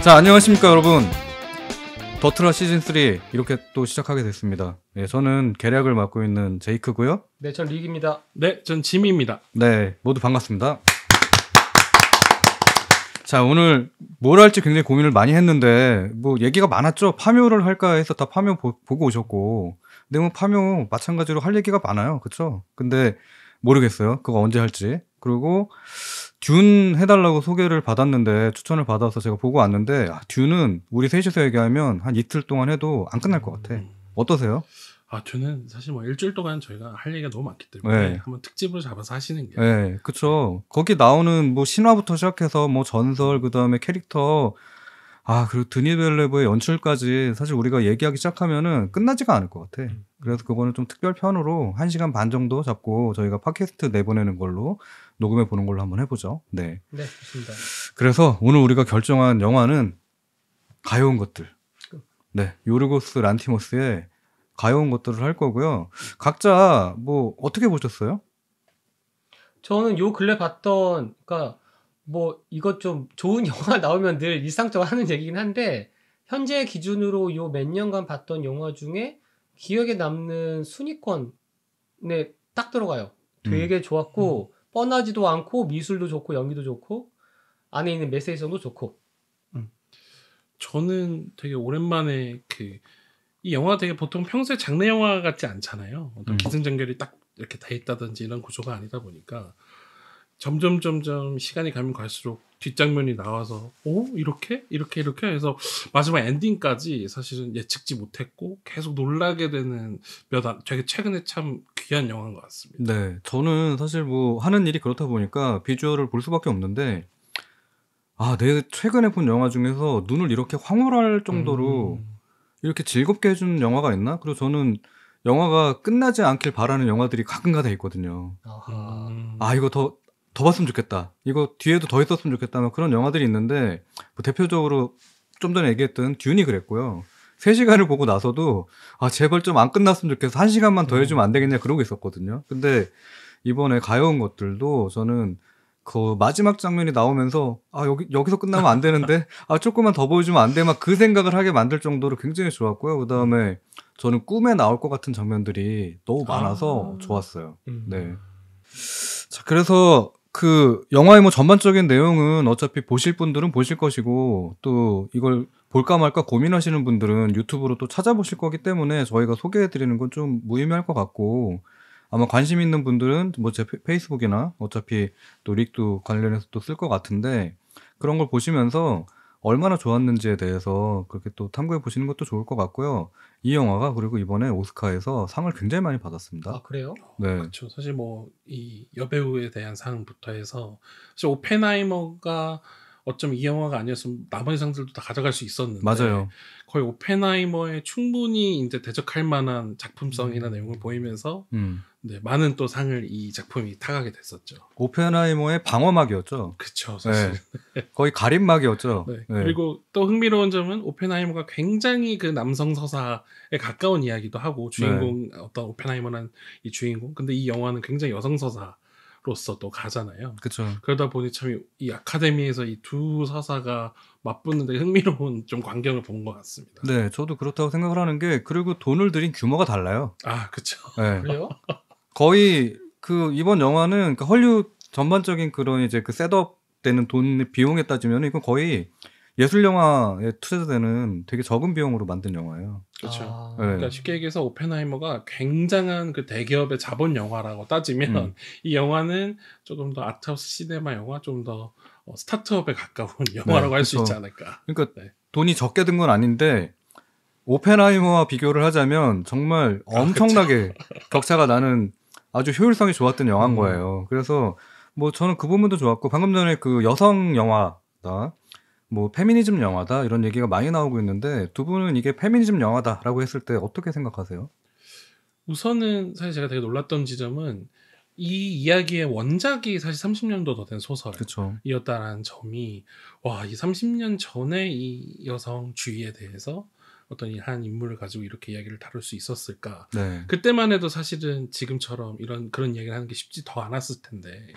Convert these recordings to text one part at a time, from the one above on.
자, 안녕하십니까 여러분. 더트라 시즌3 이렇게 또 시작하게 됐습니다. 네, 저는 계략을 맡고 있는 제이크고요. 네, 전 릭입니다. 네, 전 짐입니다. 네, 모두 반갑습니다. 자, 오늘 뭘 할지 굉장히 고민을 많이 했는데 뭐 얘기가 많았죠. 파묘를 할까 해서 다 파묘 보고 오셨고, 근데 뭐 파묘 마찬가지로 할 얘기가 많아요. 그쵸? 근데 모르겠어요. 그거 언제 할지. 그리고 듄 해달라고 소개를 받았는데, 추천을 받아서 제가 보고 왔는데, 듄은 우리 셋이서 얘기하면 한 이틀 동안 해도 안 끝날 것 같아. 어떠세요? 듄은 사실 뭐 일주일 동안 저희가 할 얘기가 너무 많기 때문에 네. 한번 특집으로 잡아서 하시는 게. 네, 그쵸. 거기 나오는 뭐 신화부터 시작해서 뭐 전설, 그 다음에 캐릭터, 그리고 드니벨레브의 연출까지 사실 우리가 얘기하기 시작하면은 끝나지가 않을 것 같아. 그래서 그거는 좀 특별 편으로 1시간 반 정도 잡고 저희가 팟캐스트 내보내는 걸로 녹음해 보는 걸로 한번 해보죠. 네. 네, 좋습니다. 그래서 오늘 우리가 결정한 영화는 가여운 것들. 네. 요르고스 란티모스의 가여운 것들을 할 거고요. 각자 뭐 어떻게 보셨어요? 저는 요 근래 봤던, 그러니까 뭐 이것 좀 좋은 영화 나오면 늘 일상적으로 하는 얘기긴 한데, 현재 기준으로 요 몇 년간 봤던 영화 중에 기억에 남는 순위권에 딱 들어가요. 되게 좋았고 뻔하지도 않고 미술도 좋고 연기도 좋고 안에 있는 메시지성도 좋고. 저는 되게 오랜만에 이 영화 되게 보통 평소에 장르 영화 같지 않잖아요. 어떤 기승전결이 딱 이렇게 돼 있다든지 이런 구조가 아니다 보니까 점점 시간이 가면 갈수록 뒷장면이 나와서 이렇게 해서 마지막 엔딩까지 사실은 예측지 못했고 계속 놀라게 되는 되게 최근에 참 귀한 영화인 것 같습니다. 네, 저는 사실 뭐 하는 일이 그렇다 보니까 비주얼을 볼 수밖에 없는데, 내가 최근에 본 영화 중에서 눈을 이렇게 황홀할 정도로 이렇게 즐겁게 해준 영화가 있나? 그리고 저는 영화가 끝나지 않길 바라는 영화들이 가끔가다 있거든요. 이거 더 봤으면 좋겠다. 이거 뒤에도 더 있었으면 좋겠다. 막 그런 영화들이 있는데, 뭐 대표적으로 좀 전에 얘기했던 듄이 그랬고요. 3시간을 보고 나서도 제발 좀 안 끝났으면 좋겠어. 1시간만 더 해주면 안 되겠냐 그러고 있었거든요. 근데 이번에 가여운 것들도 저는 그 마지막 장면이 나오면서 여기서 끝나면 안 되는데 조금만 더 보여주면 안 돼. 막 그 생각을 하게 만들 정도로 굉장히 좋았고요. 그 다음에 저는 꿈에 나올 것 같은 장면들이 너무 많아서 좋았어요. 네. 자, 그래서 그 영화의 뭐 전반적인 내용은 어차피 보실 분들은 보실 것이고, 또 이걸 볼까 말까 고민하시는 분들은 유튜브로 또 찾아보실 거기 때문에 저희가 소개해드리는 건 좀 무의미할 것 같고, 아마 관심 있는 분들은 뭐 제 페이스북이나 어차피 또 릭도 관련해서 또 쓸 것 같은데, 그런 걸 보시면서 얼마나 좋았는지에 대해서 그렇게 또 탐구해 보시는 것도 좋을 것 같고요. 이 영화가 그리고 이번에 오스카에서 상을 굉장히 많이 받았습니다. 그래요? 네. 그렇죠. 사실 뭐 이 여배우에 대한 상부터 해서 사실 오펜하이머가 어쩜 이 영화가 아니었으면 나머지 상들도 다 가져갈 수 있었는데, 맞아요. 거의 오펜하이머에 충분히 이제 대적할 만한 작품성이나 내용을 보이면서 네, 많은 또 상을 이 작품이 타가게 됐었죠. 오펜하이머의 방어막이었죠. 그렇죠, 사실. 네. 거의 가림막이었죠. 네. 네. 그리고 또 흥미로운 점은 오펜하이머가 굉장히 그 남성 서사에 가까운 이야기도 하고, 주인공 어떤 오펜하이머는 이 주인공, 근데 이 영화는 굉장히 여성 서사로서 또 가잖아요. 그렇죠. 그러다 보니 참 이 아카데미에서 이 두 서사가 맞붙는데 흥미로운 좀 광경을 본 것 같습니다. 네, 저도 그렇다고 생각을 하는 게, 그리고 돈을 들인 규모가 달라요. 그렇죠. 네. 그래요? 거의 그 이번 영화는 그러니까 헐리우드 전반적인 그런 이제 그 셋업 되는 돈 비용에 따지면 이건 거의 예술 영화에 투자되는 되게 적은 비용으로 만든 영화예요. 그렇죠. 네. 그러니까 쉽게 얘기해서 오펜하이머가 굉장한 그 대기업의 자본 영화라고 따지면 이 영화는 조금 더 아트하우스 시네마 영화, 좀 더 스타트업에 가까운 영화라고 할 수 있지 않을까. 그러니까 돈이 적게 든 건 아닌데 오펜하이머와 비교를 하자면 정말 엄청나게 격차가 나는 아주 효율성이 좋았던 영화인 거예요. 그래서 뭐 저는 그 부분도 좋았고, 방금 전에 그 여성 영화다, 뭐 페미니즘 영화다 이런 얘기가 많이 나오고 있는데, 두 분은 이게 페미니즘 영화다라고 했을 때 어떻게 생각하세요? 우선은 사실 제가 되게 놀랐던 지점은 이 이야기의 원작이 사실 30년도 더 된 소설이었다는 점이, 이 30년 전에 이 여성주의에 대해서 어떤 이 한 인물을 가지고 이렇게 이야기를 다룰 수 있었을까? 네. 그때만 해도 사실은 지금처럼 그런 이야기를 하는 게 쉽지 더 않았을 텐데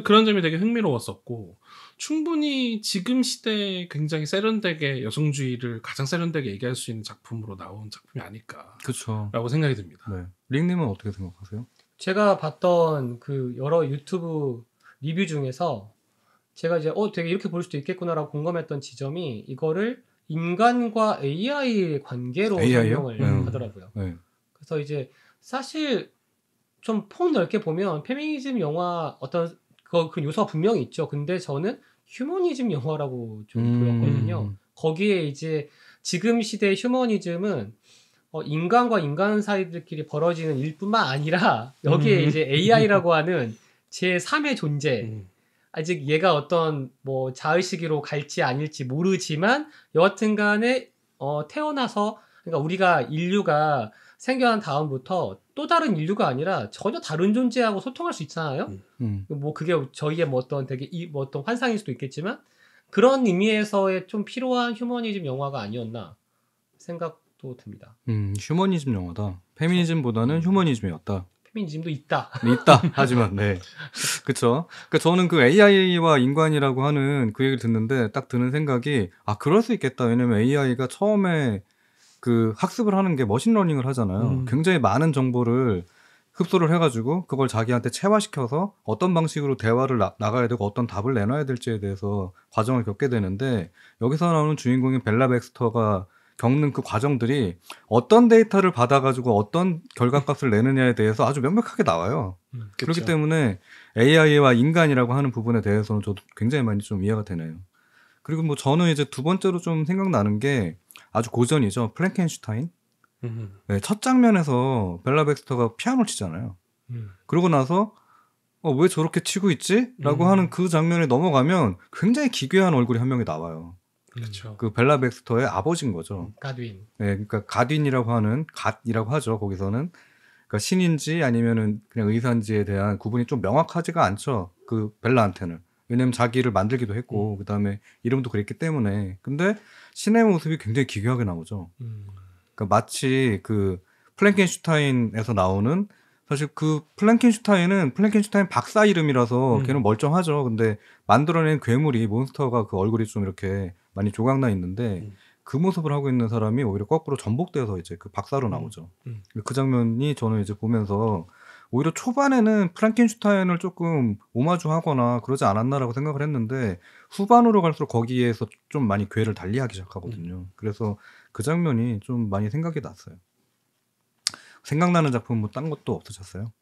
그런 점이 되게 흥미로웠었고 충분히 지금 시대에 굉장히 세련되게 여성주의를 가장 세련되게 얘기할 수 있는 작품으로 나온 작품이 아닐까라고 그렇죠. 생각이 듭니다. 네. 링님은 어떻게 생각하세요? 제가 봤던 그 여러 유튜브 리뷰 중에서 제가 이제 되게 이렇게 볼 수도 있겠구나라고 공감했던 지점이 이거를 인간과 AI의 관계로 AI 요? 설명을 하더라고요. 네. 그래서 이제 사실 좀 폭넓게 보면 페미니즘 영화 어떤 그 요소가 분명히 있죠. 근데 저는 휴머니즘 영화라고 좀 보였거든요. 거기에 이제 지금 시대의 휴머니즘은 인간과 인간 사이들끼리 벌어지는 일뿐만 아니라 여기에 이제 AI라고 하는 제3의 존재 아직 얘가 어떤 뭐 자의식으로 갈지 아닐지 모르지만 여하튼 간에 태어나서 그러니까 우리가 인류가 생겨난 다음부터 또 다른 인류가 아니라 전혀 다른 존재하고 소통할 수 있잖아요. 뭐 그게 저희의 뭐 어떤 되게 뭐 어떤 환상일 수도 있겠지만 그런 의미에서의 좀 필요한 휴머니즘 영화가 아니었나 생각도 듭니다. 휴머니즘 영화다. 페미니즘보다는 휴머니즘이었다. 페미니즘도 있다. 하지만 네. 그쵸. 그러니까 저는 그 AI와 인간이라고 하는 그 얘기를 듣는데 딱 드는 생각이 그럴 수 있겠다. 왜냐면 AI가 처음에 그 학습을 하는 게 머신러닝을 하잖아요. 굉장히 많은 정보를 흡수를 해가지고 그걸 자기한테 체화시켜서 어떤 방식으로 대화를 나가야 되고 어떤 답을 내놔야 될지에 대해서 과정을 겪게 되는데 여기서 나오는 주인공인 벨라 백스터가 겪는 그 과정들이 어떤 데이터를 받아가지고 어떤 결과값을 내느냐에 대해서 아주 명백하게 나와요. 그렇기 때문에 AI와 인간이라고 하는 부분에 대해서는 저도 굉장히 많이 좀 이해가 되네요. 그리고 뭐 저는 이제 두 번째로 좀 생각나는 게 아주 고전이죠. 플랭켄슈타인. 네, 첫 장면에서 벨라 백스터가 피아노를 치잖아요. 그러고 나서 왜 저렇게 치고 있지? 라고 하는 그 장면에 넘어가면 굉장히 기괴한 얼굴이 한 명이 나와요. 그렇죠. 그 벨라 백스터의 아버지인 거죠. 가드윈. 네, 그러니까 가딘이라고 하는 갓이라고 하죠. 거기서는 그러니까 신인지 아니면은 그냥 의사인지에 대한 구분이 좀 명확하지가 않죠. 그 벨라한테는. 왜냐면 자기를 만들기도 했고 그다음에 이름도 그랬기 때문에. 근데 신의 모습이 굉장히 기괴하게 나오죠. 그러니까 마치 그 플랭켄슈타인에서 나오는 사실 그 플랭켄슈타인은 플랭켄슈타인 박사 이름이라서 걔는 멀쩡하죠. 근데 만들어낸 괴물이 몬스터가 그 얼굴이 좀 이렇게 많이 조각나 있는데 그 모습을 하고 있는 사람이 오히려 거꾸로 전복돼서 이제 그 박사로 나오죠. 그 장면이 저는 이제 보면서 오히려 초반에는 프랑켄슈타인을 조금 오마주하거나 그러지 않았나라고 생각을 했는데 후반으로 갈수록 거기에서 좀 많이 궤를 달리하기 시작하거든요. 그래서 그 장면이 좀 많이 생각이 났어요. 생각나는 작품 뭐 딴 것도 없으셨어요?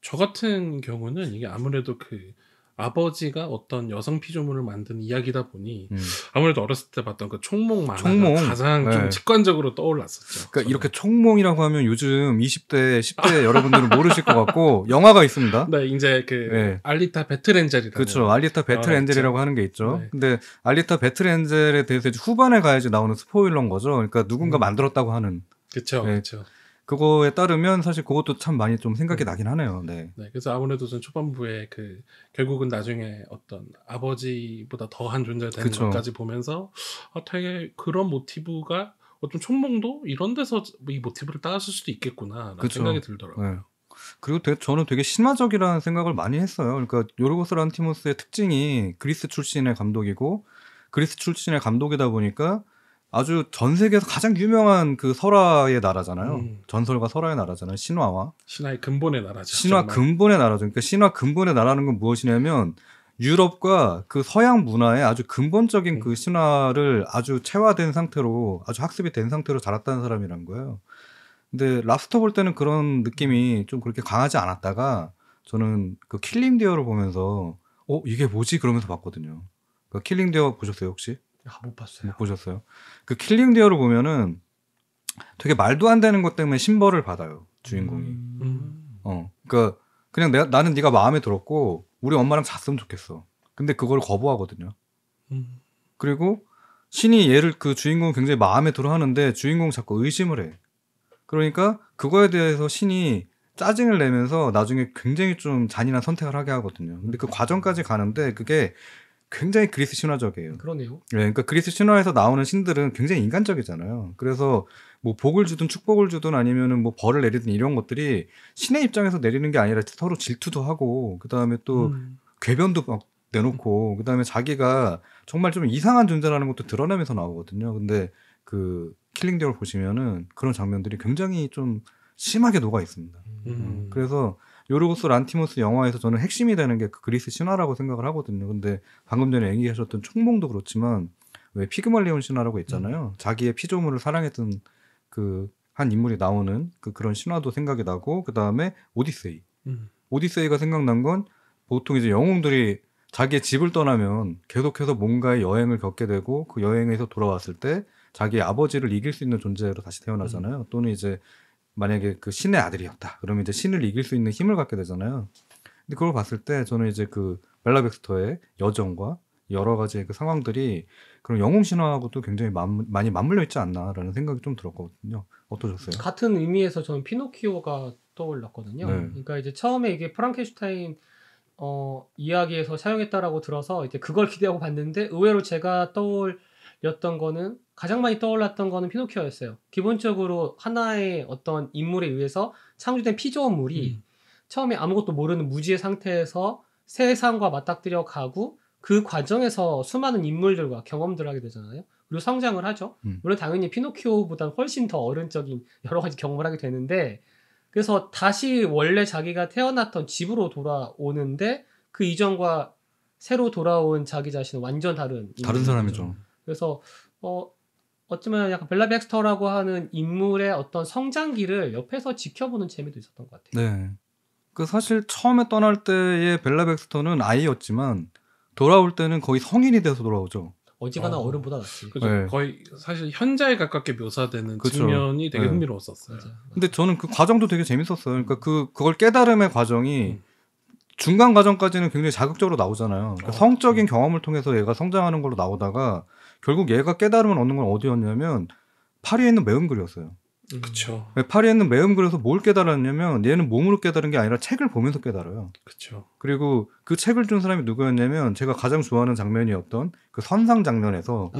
저 같은 경우는 이게 아무래도 그 아버지가 어떤 여성 피조물을 만든 이야기다 보니 아무래도 어렸을 때 봤던 그 총몽 만화가 가장 좀 직관적으로 떠올랐었죠. 그러니까 이렇게 총몽이라고 하면 요즘 20대, 10대 여러분들은 모르실 것 같고 영화가 있습니다. 네, 이제 그 알리타 배틀엔젤이라는 그렇죠. 알리타 배틀엔젤이라고 하는 게 있죠. 네. 근데 알리타 배틀엔젤에 대해서 이제 후반에 가야지 나오는 스포일러인 거죠. 그러니까 누군가 만들었다고 하는. 그렇죠. 그렇죠. 그거에 따르면 사실 그것도 참 많이 좀 생각이 나긴 하네요. 네. 네, 그래서 아무래도 전 초반부에 그 결국은 나중에 어떤 아버지보다 더한 존재가 되는 것까지 보면서 되게 그런 모티브가 어떤 총몽도 이런 데서 이 모티브를 따왔을 수도 있겠구나라는 생각이 들더라고요. 네. 그리고 저는 되게 신화적이라는 생각을 많이 했어요. 그러니까 요르고스 란티모스의 특징이 그리스 출신의 감독이고 그리스 출신의 감독이다 보니까 아주 전 세계에서 가장 유명한 그 설화의 나라잖아요. 전설과 설화의 나라잖아요. 신화의 근본의 나라죠. 신화 정말. 근본의 나라죠. 그러니까 신화 근본의 나라는 건 무엇이냐면 유럽과 그 서양 문화의 아주 근본적인 그 신화를 아주 체화된 상태로 아주 학습이 된 상태로 자랐다는 사람이란 거예요. 근데 랍스터 볼 때는 그런 느낌이 좀 그렇게 강하지 않았다가 저는 그 킬링 디어를 보면서 이게 뭐지? 그러면서 봤거든요. 그 킬링 디어 보셨어요 혹시? 못 봤어요. 못 보셨어요? 그 킬링 디어를 보면은 되게 말도 안 되는 것 때문에 신벌을 받아요 주인공이. 그러니까 그냥 나는 네가 마음에 들었고 우리 엄마랑 잤으면 좋겠어. 근데 그걸 거부하거든요. 그리고 신이 얘를 그 주인공 굉장히 마음에 들어하는데 주인공 자꾸 의심을 해. 그러니까 그거에 대해서 신이 짜증을 내면서 나중에 굉장히 좀 잔인한 선택을 하게 하거든요. 근데 그 과정까지 가는데 그게 굉장히 그리스 신화적이에요. 그러네요. 네, 그러니까 그리스 신화에서 나오는 신들은 굉장히 인간적이잖아요. 그래서 뭐 복을 주든 축복을 주든 아니면은 뭐 벌을 내리든 이런 것들이 신의 입장에서 내리는 게 아니라 서로 질투도 하고 그다음에 또 궤변도 막 내놓고 그다음에 자기가 정말 좀 이상한 존재라는 것도 드러내면서 나오거든요. 근데 그 킬링데이를 보시면은 그런 장면들이 굉장히 좀 심하게 녹아 있습니다. 그래서 요르고스 란티모스 영화에서 저는 핵심이 되는 게 그 그리스 신화라고 생각을 하거든요. 근데 방금 전에 얘기하셨던 총몽도 그렇지만 왜 피그말리온 신화라고 있잖아요. 자기의 피조물을 사랑했던 그 한 인물이 나오는 그런 신화도 생각이 나고 그다음에 오디세이. 오디세이가 생각난 건 보통 이제 영웅들이 자기의 집을 떠나면 계속해서 뭔가의 여행을 겪게 되고 그 여행에서 돌아왔을 때 자기의 아버지를 이길 수 있는 존재로 다시 태어나잖아요. 또는 이제 만약에 그 신의 아들이었다. 그러면 이제 신을 이길 수 있는 힘을 갖게 되잖아요. 근데 그걸 봤을 때 저는 이제 그 벨라 백스터의 여정과 여러 가지의 그 상황들이 그런 영웅 신화하고도 굉장히 많이 맞물려 있지 않나라는 생각이 좀 들었거든요. 어떠셨어요? 같은 의미에서 저는 피노키오가 떠올랐거든요. 네. 그러니까 이제 처음에 이게 프랑켄슈타인 이야기에서 사용했다라고 들어서 이제 그걸 기대하고 봤는데 의외로 제가 떠올렸던 거는 가장 많이 떠올랐던 거는 피노키오였어요. 기본적으로 하나의 어떤 인물에 의해서 창조된 피조물이 처음에 아무것도 모르는 무지의 상태에서 세상과 맞닥뜨려 가고 그 과정에서 수많은 인물들과 경험들을 하게 되잖아요. 그리고 성장을 하죠. 물론 당연히 피노키오보다는 훨씬 더 어른적인 여러 가지 경험을 하게 되는데 그래서 다시 원래 자기가 태어났던 집으로 돌아오는데 그 이전과 새로 돌아온 자기 자신은 완전 다른 사람이죠. 그래서 어쩌면 약간 벨라 백스터라고 하는 인물의 어떤 성장기를 옆에서 지켜보는 재미도 있었던 것 같아요. 네. 그 사실 처음에 떠날 때의 벨라 백스터는 아이였지만 돌아올 때는 거의 성인이 돼서 돌아오죠. 어지간한 어른보다 낫지. 그죠. 네. 거의 사실 현자에 가깝게 묘사되는 그쵸. 측면이 되게 네. 흥미로웠었어요. 맞아. 근데 저는 그 과정도 되게 재밌었어요. 그러니까 그걸 깨달음의 과정이 중간 과정까지는 굉장히 자극적으로 나오잖아요. 그러니까 성적인 경험을 통해서 얘가 성장하는 걸로 나오다가 결국 얘가 깨달음을 얻는 건 어디였냐면 파리에 있는 매음글이었어요. 그렇죠. 파리에 있는 매음글에서 뭘 깨달았냐면 얘는 몸으로 깨달은 게 아니라 책을 보면서 깨달아요. 그렇죠. 그리고 그 책을 준 사람이 누구였냐면 제가 가장 좋아하는 장면이었던 그 선상 장면에서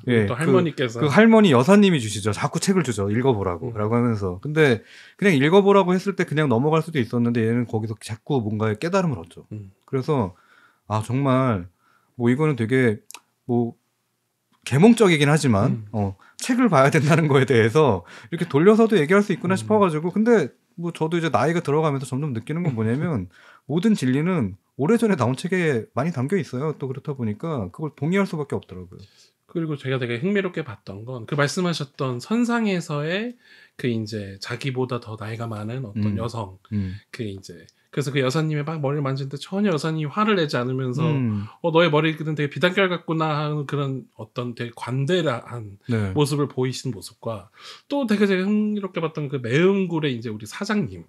예, 또 할머니께서 그 할머니 여사님이 주시죠. 자꾸 책을 주죠. 읽어보라고 라고 하면서. 근데 그냥 읽어보라고 했을 때 그냥 넘어갈 수도 있었는데 얘는 거기서 자꾸 뭔가의 깨달음을 얻죠. 그래서 아 정말 뭐 이거는 되게 뭐 계몽적이긴 하지만 책을 봐야 된다는 거에 대해서 이렇게 돌려서도 얘기할 수 있구나 싶어가지고 근데 뭐 저도 이제 나이가 들어가면서 점점 느끼는 건 뭐냐면 모든 진리는 오래전에 나온 책에 많이 담겨 있어요. 또 그렇다 보니까 그걸 동의할 수밖에 없더라고요. 그리고 제가 되게 흥미롭게 봤던 건 그 말씀하셨던 선상에서의 그 이제 자기보다 더 나이가 많은 어떤 여성 그 이제 그래서 그 여사님의 막 머리를 만지는데 전혀 여사님이 화를 내지 않으면서 너의 머리는 되게 비단결 같구나 하는 그런 어떤 되게 관대한 네. 모습을 보이신 모습과 또 되게 흥미롭게 봤던 그 매음굴의 이제 우리 사장님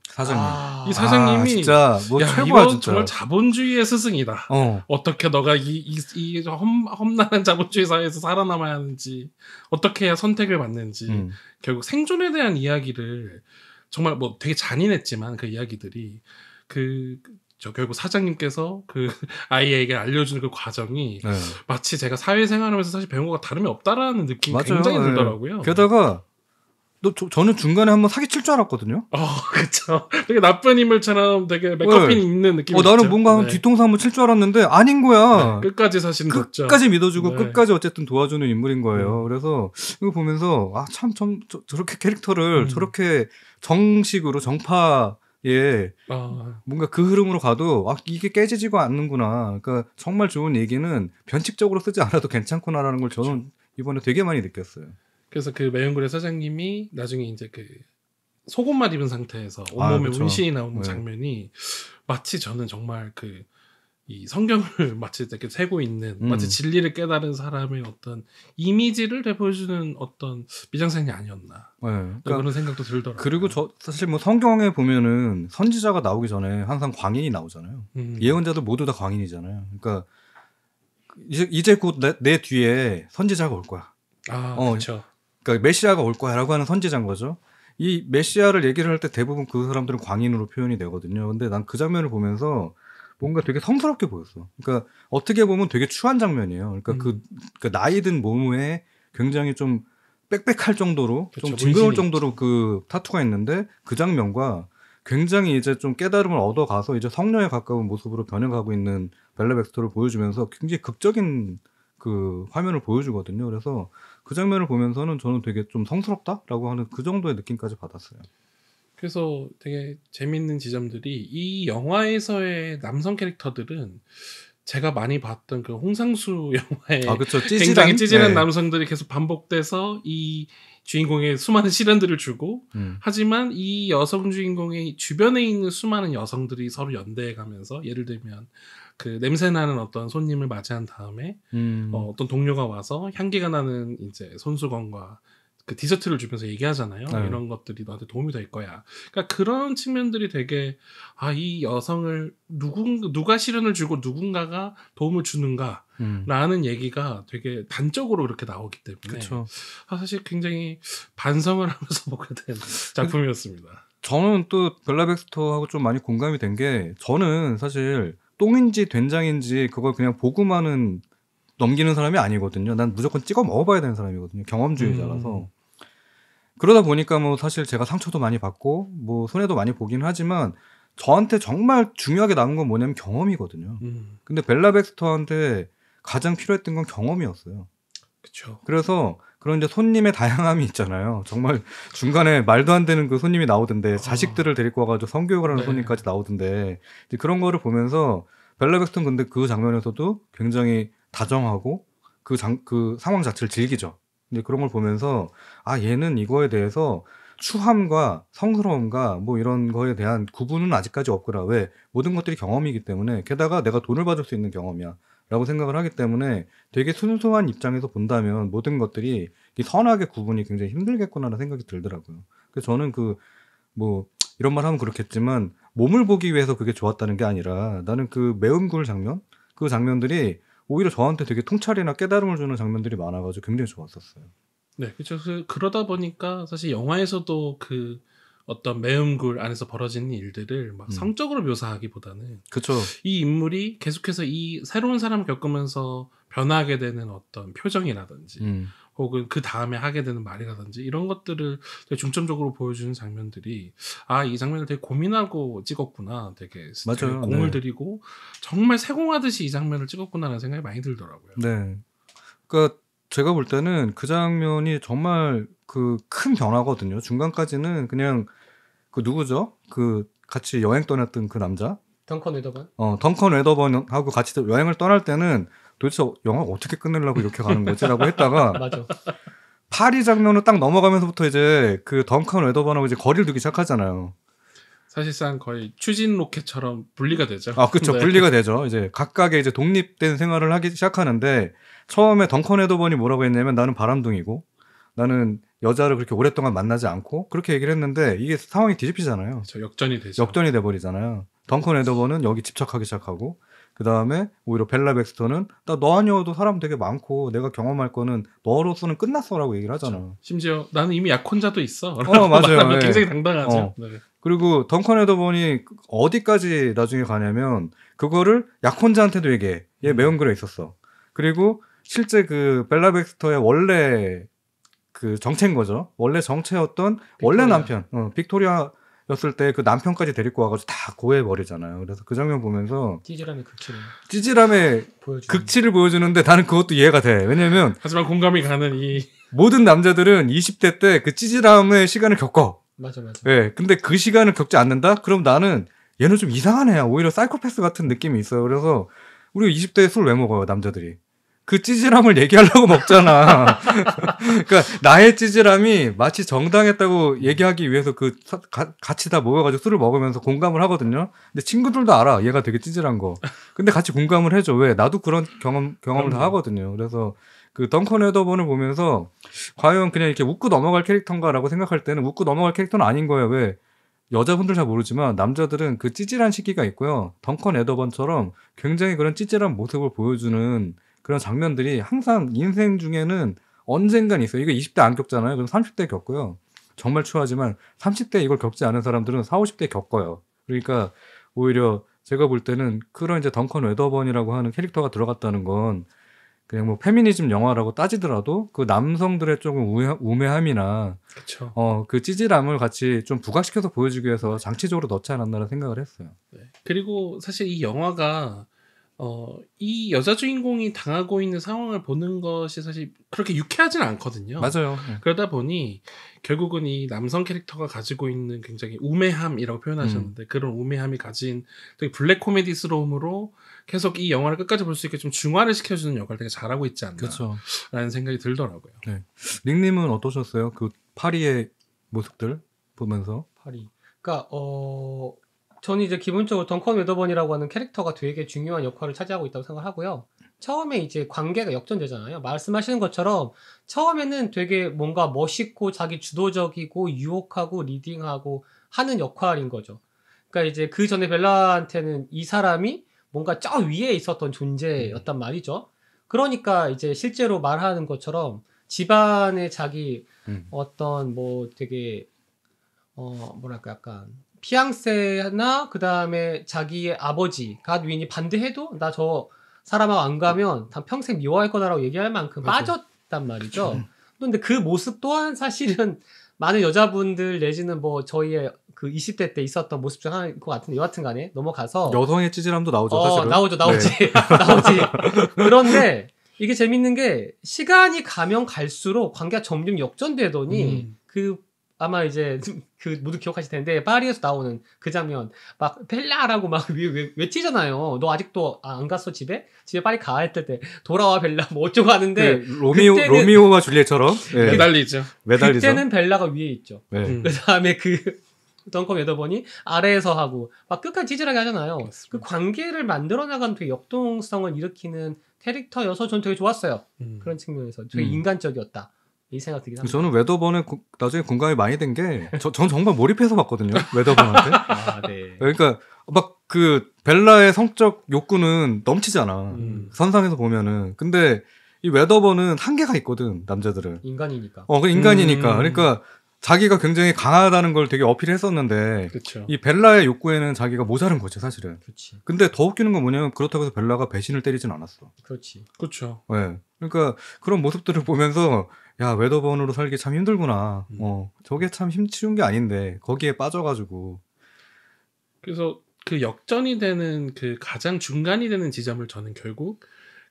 이 사장님이 진짜 뭐 최고야 이건 진짜. 정말 자본주의의 스승이다. 어떻게 너가 이 험난한 자본주의 사회에서 살아남아야 하는지 어떻게 해야 선택을 받는지 결국 생존에 대한 이야기를 정말 뭐 되게 잔인했지만 그 이야기들이 결국 사장님께서 그 아이에게 알려주는 그 과정이 네. 마치 제가 사회생활하면서 사실 배운 거가 다름이 없다라는 느낌이 맞아요. 굉장히 네. 들더라고요. 게다가 저는 중간에 한번 사기칠 줄 알았거든요. 그쵸. 되게 나쁜 인물처럼 되게 맥커핀 있는 느낌이 있죠. 나는 뭔가 뒤통수 한번 칠 줄 알았는데 아닌 거야. 네, 끝까지 사실은 뒀죠. 끝까지 믿어주고 네. 끝까지 어쨌든 도와주는 인물인 거예요. 그래서 이거 보면서 저렇게 캐릭터를 저렇게 정식으로 정파에 뭔가 그 흐름으로 가도 이게 깨지지가 않는구나. 그러니까 정말 좋은 얘기는 변칙적으로 쓰지 않아도 괜찮구나라는 걸 저는 이번에 되게 많이 느꼈어요. 그래서 그 매형굴의 사장님이 나중에 이제 그 속옷만 입은 상태에서 온몸에 그렇죠. 운신이 나오는 네. 장면이 마치 저는 정말 이 성경을 마치 이렇게 세고 있는 마치 진리를 깨달은 사람의 어떤 이미지를 보여주는 어떤 미장센이 아니었나. 네. 그러니까 그런 생각도 들더라고요. 그리고 사실 뭐 성경에 보면은 선지자가 나오기 전에 항상 광인이 나오잖아요. 예언자들 모두 다 광인이잖아요. 그러니까 이제 곧 내 뒤에 선지자가 올 거야. 그렇죠. 그러니까 메시아가 올 거야라고 하는 선지자인 거죠. 이 메시아를 얘기를 할 때 대부분 그 사람들은 광인으로 표현이 되거든요. 근데 난 그 장면을 보면서 뭔가 되게 성스럽게 보였어. 그러니까 어떻게 보면 되게 추한 장면이에요. 그러니까 그 나이든 몸에 굉장히 좀 빽빽할 정도로 그쵸, 좀 징그러울 문신이 정도로 그 타투가 있는데 그 장면과 굉장히 이제 좀 깨달음을 얻어가서 이제 성녀에 가까운 모습으로 변해가고 있는 벨라 백스터를 보여주면서 굉장히 극적인 그 화면을 보여주거든요. 그래서 그 장면을 보면서는 저는 되게 좀 성스럽다라고 하는 그 정도의 느낌까지 받았어요. 그래서 되게 재밌는 지점들이 이 영화에서의 남성 캐릭터들은 제가 많이 봤던 그 홍상수 영화에 아, 그쵸. 굉장히 찌질한 네. 남성들이 계속 반복돼서 이 주인공의 수많은 시련들을 주고 하지만 이 여성 주인공의 주변에 있는 수많은 여성들이 서로 연대해 가면서 예를 들면 그 냄새나는 어떤 손님을 맞이한 다음에 어떤 동료가 와서 향기가 나는 이제 손수건과 그 디저트를 주면서 얘기하잖아요. 네. 이런 것들이 너한테 도움이 될 거야. 그러니까 그런 측면들이 되게 이 여성을 누가 시련을 주고 누군가가 도움을 주는가라는 얘기가 되게 단적으로 그렇게 나오기 때문에 그쵸. 사실 굉장히 반성을 하면서 보게 된 작품이었습니다. 저는 또 벨라 백스터하고 좀 많이 공감이 된 게 저는 사실 똥인지 된장인지 그걸 그냥 보고만은 넘기는 사람이 아니거든요. 난 무조건 찍어 먹어봐야 되는 사람이거든요. 경험주의자라서. 그러다 보니까 뭐 사실 제가 상처도 많이 받고 뭐 손해도 많이 보긴 하지만 저한테 정말 중요하게 남은 건 뭐냐면 경험이거든요. 근데 벨라 백스터한테 가장 필요했던 건 경험이었어요. 그렇죠. 그래서 그런 이제 손님의 다양함이 있잖아요. 정말 중간에 말도 안 되는 그 손님이 나오던데 자식들을 데리고 와가지고 성교육을 하는 네. 손님까지 나오던데 이제 그런 거를 보면서 벨라 백스터는 근데 그 장면에서도 굉장히 다정하고 그 상황 자체를 즐기죠. 근데 그런 걸 보면서 얘는 이거에 대해서 추함과 성스러움과 뭐 이런 거에 대한 구분은 아직까지 없구나. 왜? 모든 것들이 경험이기 때문에 게다가 내가 돈을 받을 수 있는 경험이야. 라고 생각을 하기 때문에 되게 순수한 입장에서 본다면 모든 것들이 선하게 구분이 굉장히 힘들겠구나라는 생각이 들더라고요. 그래서 저는 뭐 이런 말 하면 그렇겠지만 몸을 보기 위해서 그게 좋았다는 게 아니라 나는 그 매운굴 장면? 그 장면들이 오히려 저한테 되게 통찰이나 깨달음을 주는 장면들이 많아가지고 굉장히 좋았었어요. 네, 그렇죠. 그러다 보니까 사실 영화에서도 그 어떤 매음굴 안에서 벌어지는 일들을 막 성적으로 묘사하기보다는 그쵸. 이 인물이 계속해서 이 새로운 사람을 겪으면서 변하게 되는 어떤 표정이라든지 혹은 그 다음에 하게 되는 말이라든지 이런 것들을 되게 중점적으로 보여주는 장면들이 이 장면을 되게 고민하고 찍었구나. 되게 맞아요. 공을 네. 들이고 정말 세공하듯이 이 장면을 찍었구나라는 생각이 많이 들더라고요. 네. 그러니까 제가 볼 때는 그 장면이 정말 그 큰 변화거든요. 중간까지는 그냥 그 누구죠? 그 같이 여행 떠났던 그 남자? 덩컨 웨더번? 덩컨 웨더번하고 같이 여행을 떠날 때는 도대체 영화가 어떻게 끝내려고 이렇게 가는 거지? 라고 했다가 맞아. 파리 장면으로 딱 넘어가면서부터 이제 그 덩컨 웨더번하고 이제 거리를 두기 시작하잖아요. 사실상 거의 추진 로켓처럼 분리가 되죠. 그쵸. 네. 분리가 되죠. 이제 각각의 이제 독립된 생활을 하기 시작하는데 처음에 덩컨 웨더번이 뭐라고 했냐면 나는 바람둥이고 나는 여자를 그렇게 오랫동안 만나지 않고 그렇게 얘기를 했는데 이게 상황이 뒤집히잖아요. 그렇죠. 역전이 되죠. 역전이 돼버리잖아요. 덩컨 웨더번은 여기 집착하기 시작하고 그 다음에 오히려 벨라 백스터는 나 너 아니어도 사람 되게 많고 내가 경험할 거는 너로서는 끝났어라고 얘기를 하잖아. 그렇죠. 심지어 나는 이미 약혼자도 있어. 맞아요. 네. 굉장히 당당하죠. 네. 그리고 덩컨 웨더번이 어디까지 나중에 가냐면 그거를 약혼자한테도 얘기해. 얘 매운글에 있었어. 그리고 실제 그 벨라 백스터의 원래 그 정체인 거죠. 원래 정체였던 원래 남편 빅토리아였을 때 그 남편까지 데리고 와가지고 다 고해버리잖아요. 그래서 그 장면 보면서 찌질함의 극치를 찌질함의 보여주는. 극치를 보여주는데 나는 그것도 이해가 돼. 왜냐면 하지만 공감이 가는 이 모든 남자들은 20대 때 그 찌질함의 시간을 겪어. 맞아. 네, 근데 그 시간을 겪지 않는다? 그럼 나는 얘는 좀 이상한 애야. 오히려 사이코패스 같은 느낌이 있어요. 그래서 우리 20대에 술 왜 먹어요, 남자들이? 그 찌질함을 얘기하려고 먹잖아. 그러니까 나의 찌질함이 마치 정당했다고 얘기하기 위해서 같이 다 모여가지고 술을 먹으면서 공감을 하거든요. 근데 친구들도 알아. 얘가 되게 찌질한 거. 근데 같이 공감을 해줘. 왜? 나도 그런 경험을 다 하거든요. 그래서 그 덩컨 웨더번을 보면서 과연 그냥 이렇게 웃고 넘어갈 캐릭터인가라고 생각할 때는 웃고 넘어갈 캐릭터는 아닌 거예요. 왜? 여자분들 잘 모르지만 남자들은 그 찌질한 시기가 있고요. 덩컨 웨더번처럼 굉장히 그런 찌질한 모습을 보여주는 그런 장면들이 항상 인생 중에는 언젠간 있어요. 이거 20대 안 겪잖아요. 그럼 30대 겪고요. 정말 추하지만 30대 이걸 겪지 않은 사람들은 40, 50대 겪어요. 그러니까 오히려 제가 볼 때는 그런 이제 덩컨 웨더번이라고 하는 캐릭터가 들어갔다는 건 그냥 뭐 페미니즘 영화라고 따지더라도 그 남성들의 조금 우매함이나 그렇죠. 그 찌질함을 같이 좀 부각시켜서 보여주기 위해서 장치적으로 넣지 않았나라는 생각을 했어요. 네. 그리고 사실 이 영화가 이 여자 주인공이 당하고 있는 상황을 보는 것이 사실 그렇게 유쾌하지는 않거든요. 맞아요. 그러다 보니 결국은 이 남성 캐릭터가 가지고 있는 굉장히 우매함이라고 표현하셨는데 그런 우매함이 가진 되게 블랙 코미디스러움으로 계속 이 영화를 끝까지 볼 수 있게 좀 중화를 시켜주는 역할을 되게 잘하고 있지 않나라는 그렇죠. 생각이 들더라고요. 닉님은 어떠셨어요? 그 파리의 모습들 보면서? 파리. 그러니까 저는 이제 기본적으로 덩컨 웨더번이라고 하는 캐릭터가 되게 중요한 역할을 차지하고 있다고 생각하고요. 처음에 이제 관계가 역전되잖아요. 말씀하시는 것처럼 처음에는 되게 뭔가 멋있고 자기 주도적이고 유혹하고 리딩하고 하는 역할인 거죠. 그러니까 이제 그 전에 벨라한테는 이 사람이 뭔가 저 위에 있었던 존재였단 말이죠. 그러니까 이제 실제로 말하는 것처럼 집안에 자기 어떤 뭐 되게 뭐랄까 약간 피앙세나 그 다음에 자기의 아버지 갓윈이 반대해도 나 저 사람하고 안 가면 다 평생 미워할 거다라고 얘기할 만큼 맞아. 빠졌단 말이죠. 그런데 그 모습 또한 사실은 많은 여자분들 내지는 뭐 저희의 그 20대 때 있었던 모습 중 하나일 것 같은데 여하튼 간에 넘어가서 여성의 찌질함도 나오죠, 사실은. 나오지. 네. 나오지. 그런데 이게 재밌는 게 시간이 가면 갈수록 관계가 점점 역전되더니 그 아마 이제 그 모두 기억하실 텐데 파리에서 나오는 그 장면 막 벨라라고 막 외치잖아요. 너 아직도 안 갔어 집에 빨리 가 했을 때 돌아와 벨라 뭐 어쩌고 하는데 로미오와 줄리엣처럼 네. 매달리죠. 그때는 벨라가 위에 있죠. 네. 그 다음에 그 덩컨 웨더번이 아래에서 하고 막 끝까지 찌질하게 하잖아요. 맞습니다. 그 관계를 만들어 나가는 되게 역동성을 일으키는 캐릭터여서 전 되게 좋았어요. 그런 측면에서 되게 인간적이었다. 이 생각 들긴 합니다. 저는 웨더번에 나중에 공감이 많이 된 게 전 정말 몰입해서 봤거든요. 웨더번한테. 아, 네. 그러니까 막 그 벨라의 성적 욕구는 넘치잖아. 선상에서 보면은. 근데 이 웨더번은 한계가 있거든. 남자들은. 인간이니까. 그 인간이니까. 그러니까 자기가 굉장히 강하다는 걸 되게 어필했었는데 그렇죠. 이 벨라의 욕구에는 자기가 모자른 거지 사실은. 그렇지. 근데 더 웃기는 건 뭐냐면 그렇다고 해서 벨라가 배신을 때리진 않았어. 그렇지. 그렇죠. 네. 그러니까 그런 모습들을 보면서 야 웨더번으로 살기 참 힘들구나. 저게 참 힘치운 게 아닌데 거기에 빠져가지고. 그래서 그 역전이 되는 그 가장 중간이 되는 지점을 저는 결국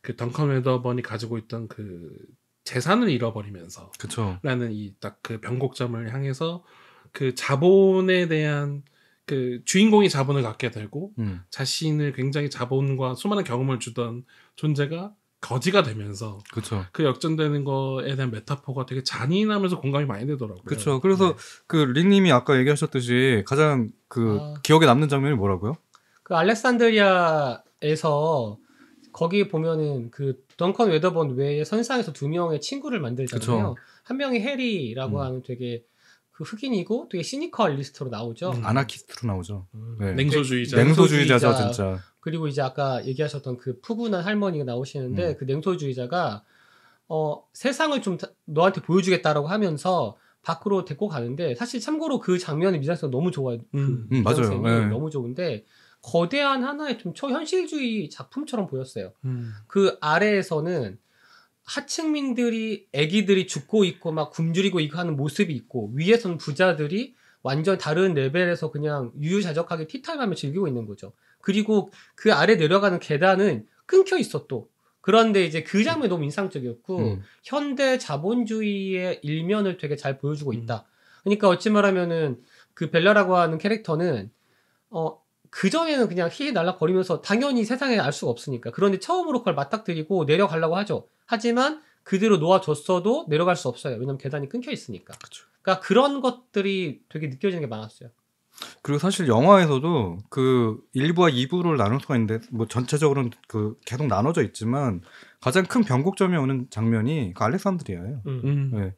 그 덩컨 웨더번이 가지고 있던 그 재산을 잃어버리면서 그쵸. 라는 이 딱 그 변곡점을 향해서 그 자본에 대한 그 주인공이 자본을 갖게 되고 자신을 굉장히 자본과 수많은 경험을 주던 존재가 거지가 되면서 그쵸. 그 역전되는 거에 대한 메타포가 되게 잔인하면서 공감이 많이 되더라고요. 그쵸. 그래서 그 릭님이 아까 얘기하셨듯이 가장 그 기억에 남는 장면이 뭐라고요? 그 알렉산드리아에서 거기 보면은 그 덩컨 웨더번 외에 선상에서 두 명의 친구를 만들잖아요. 그쵸. 한 명이 해리라고 하는 되게 그 흑인이고 되게 시니컬리스트로 나오죠. 아나키스트로 나오죠. 네. 냉소주의자. 냉소주의자죠, 진짜. 그리고 이제 아까 얘기하셨던 그 푸근한 할머니가 나오시는데 그 냉소주의자가 세상을 좀 너한테 보여주겠다라고 하면서 밖으로 데리고 가는데 사실 참고로 그 장면의 미장센이 너무 좋아요. 맞아요. 네. 너무 좋은데 거대한 하나의 좀 초현실주의 작품처럼 보였어요. 그 아래에서는 하층민들이 애기들이 죽고 있고 막 굶주리고 있고 하는 모습이 있고 위에서는 부자들이 완전 다른 레벨에서 그냥 유유자적하게 티타임하며 즐기고 있는 거죠. 그리고 그 아래 내려가는 계단은 끊겨 있어 또. 그런데 이제 그 장면이 너무 인상적이었고 현대 자본주의의 일면을 되게 잘 보여주고 있다. 그러니까 어찌 말하면은 그 벨라라고 하는 캐릭터는 그전에는 그냥 휘날락거리면서 당연히 세상에 알 수가 없으니까. 그런데 처음으로 그걸 맞닥뜨리고 내려가려고 하죠. 하지만 그대로 놓아줬어도 내려갈 수 없어요. 왜냐면 계단이 끊겨 있으니까. 그쵸. 그러니까 그런 것들이 되게 느껴지는 게 많았어요. 그리고 사실 영화에서도 그 1부와 2부를 나눌 수가 있는데 뭐 전체적으로는 그 계속 나눠져 있지만 가장 큰 변곡점이 오는 장면이 그 알렉산드리아예요. 네.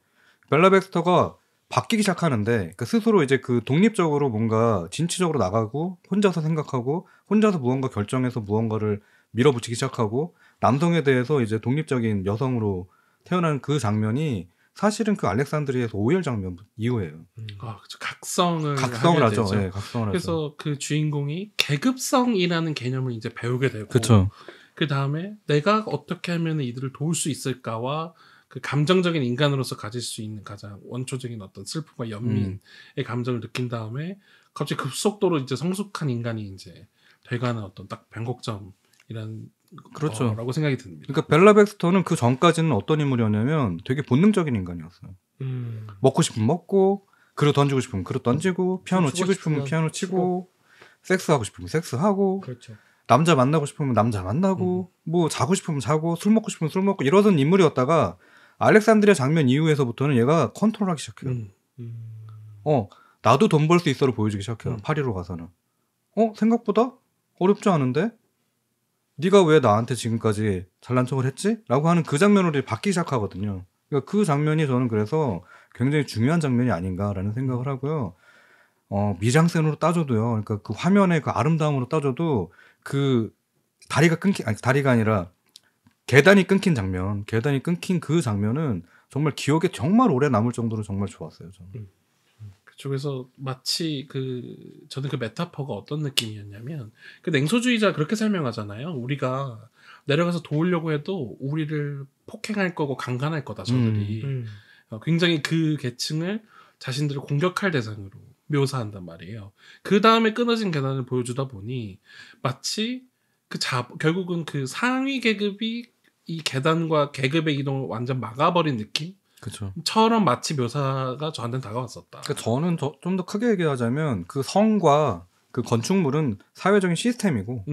벨라 백스터가 바뀌기 시작하는데 그 스스로 이제 그 독립적으로 뭔가 진취적으로 나가고 혼자서 생각하고 혼자서 무언가 결정해서 무언가를 밀어붙이기 시작하고 남성에 대해서 이제 독립적인 여성으로 태어난 그 장면이 사실은 그 알렉산드리아에서 오열 장면 이후예요. 그쵸. 각성을 각성을 하게 하죠. 되죠. 예, 각성을 하죠. 그래서 그 주인공이 계급성이라는 개념을 이제 배우게 되고 그쵸. 그 다음에 내가 어떻게 하면 이들을 도울 수 있을까와 그 감정적인 인간으로서 가질 수 있는 가장 원초적인 어떤 슬픔과 연민의 감정을 느낀 다음에 갑자기 급속도로 이제 성숙한 인간이 이제 돼가는 어떤 딱 변곡점이라는 그렇죠. 라고 생각이 듭니다. 그러니까 벨라 백스터는 그 전까지는 어떤 인물이었냐면 되게 본능적인 인간이었어요. 먹고 싶으면 먹고, 그릇 던지고 싶으면 그릇 던지고, 피아노 치고 싶으면 피아노 치고, 섹스하고 싶으면 섹스하고, 그렇죠. 남자 만나고 싶으면 남자 만나고, 뭐 자고 싶으면 자고, 술 먹고 싶으면 술 먹고 이러던 인물이었다가 알렉산드리아 장면 이후에서부터는 얘가 컨트롤하기 시작해요. 나도 돈 벌 수 있어를 보여주기 시작해요. 파리로 가서는. 생각보다 어렵지 않은데? 네가 왜 나한테 지금까지 잘난 척을 했지? 라고 하는 그 장면으로 바뀌기 시작하거든요. 그러니까 그 장면이 저는 그래서 굉장히 중요한 장면이 아닌가라는 생각을 하고요. 미장센으로 따져도요. 그러니까 그 화면의 그 아름다움으로 따져도 그 다리가 아니라 계단이 끊긴 그 장면은 정말 기억에 정말 오래 남을 정도로 정말 좋았어요. 저는. 그쪽에서 마치 저는 그 메타포가 어떤 느낌이었냐면 그 냉소주의자 그렇게 설명하잖아요. 우리가 내려가서 도우려고 해도 우리를 폭행할 거고 강간할 거다 저들이. 굉장히 그 계층을 자신들을 공격할 대상으로 묘사한단 말이에요. 그 다음에 끊어진 계단을 보여주다 보니 마치 결국은 그 상위 계급이 이 계단과 계급의 이동을 완전 막아버린 느낌? 그쵸. 처럼 마치 묘사가 저한테는 다가왔었다. 그러니까 저는 좀 더 크게 얘기하자면 그 성과 그 건축물은 사회적인 시스템이고,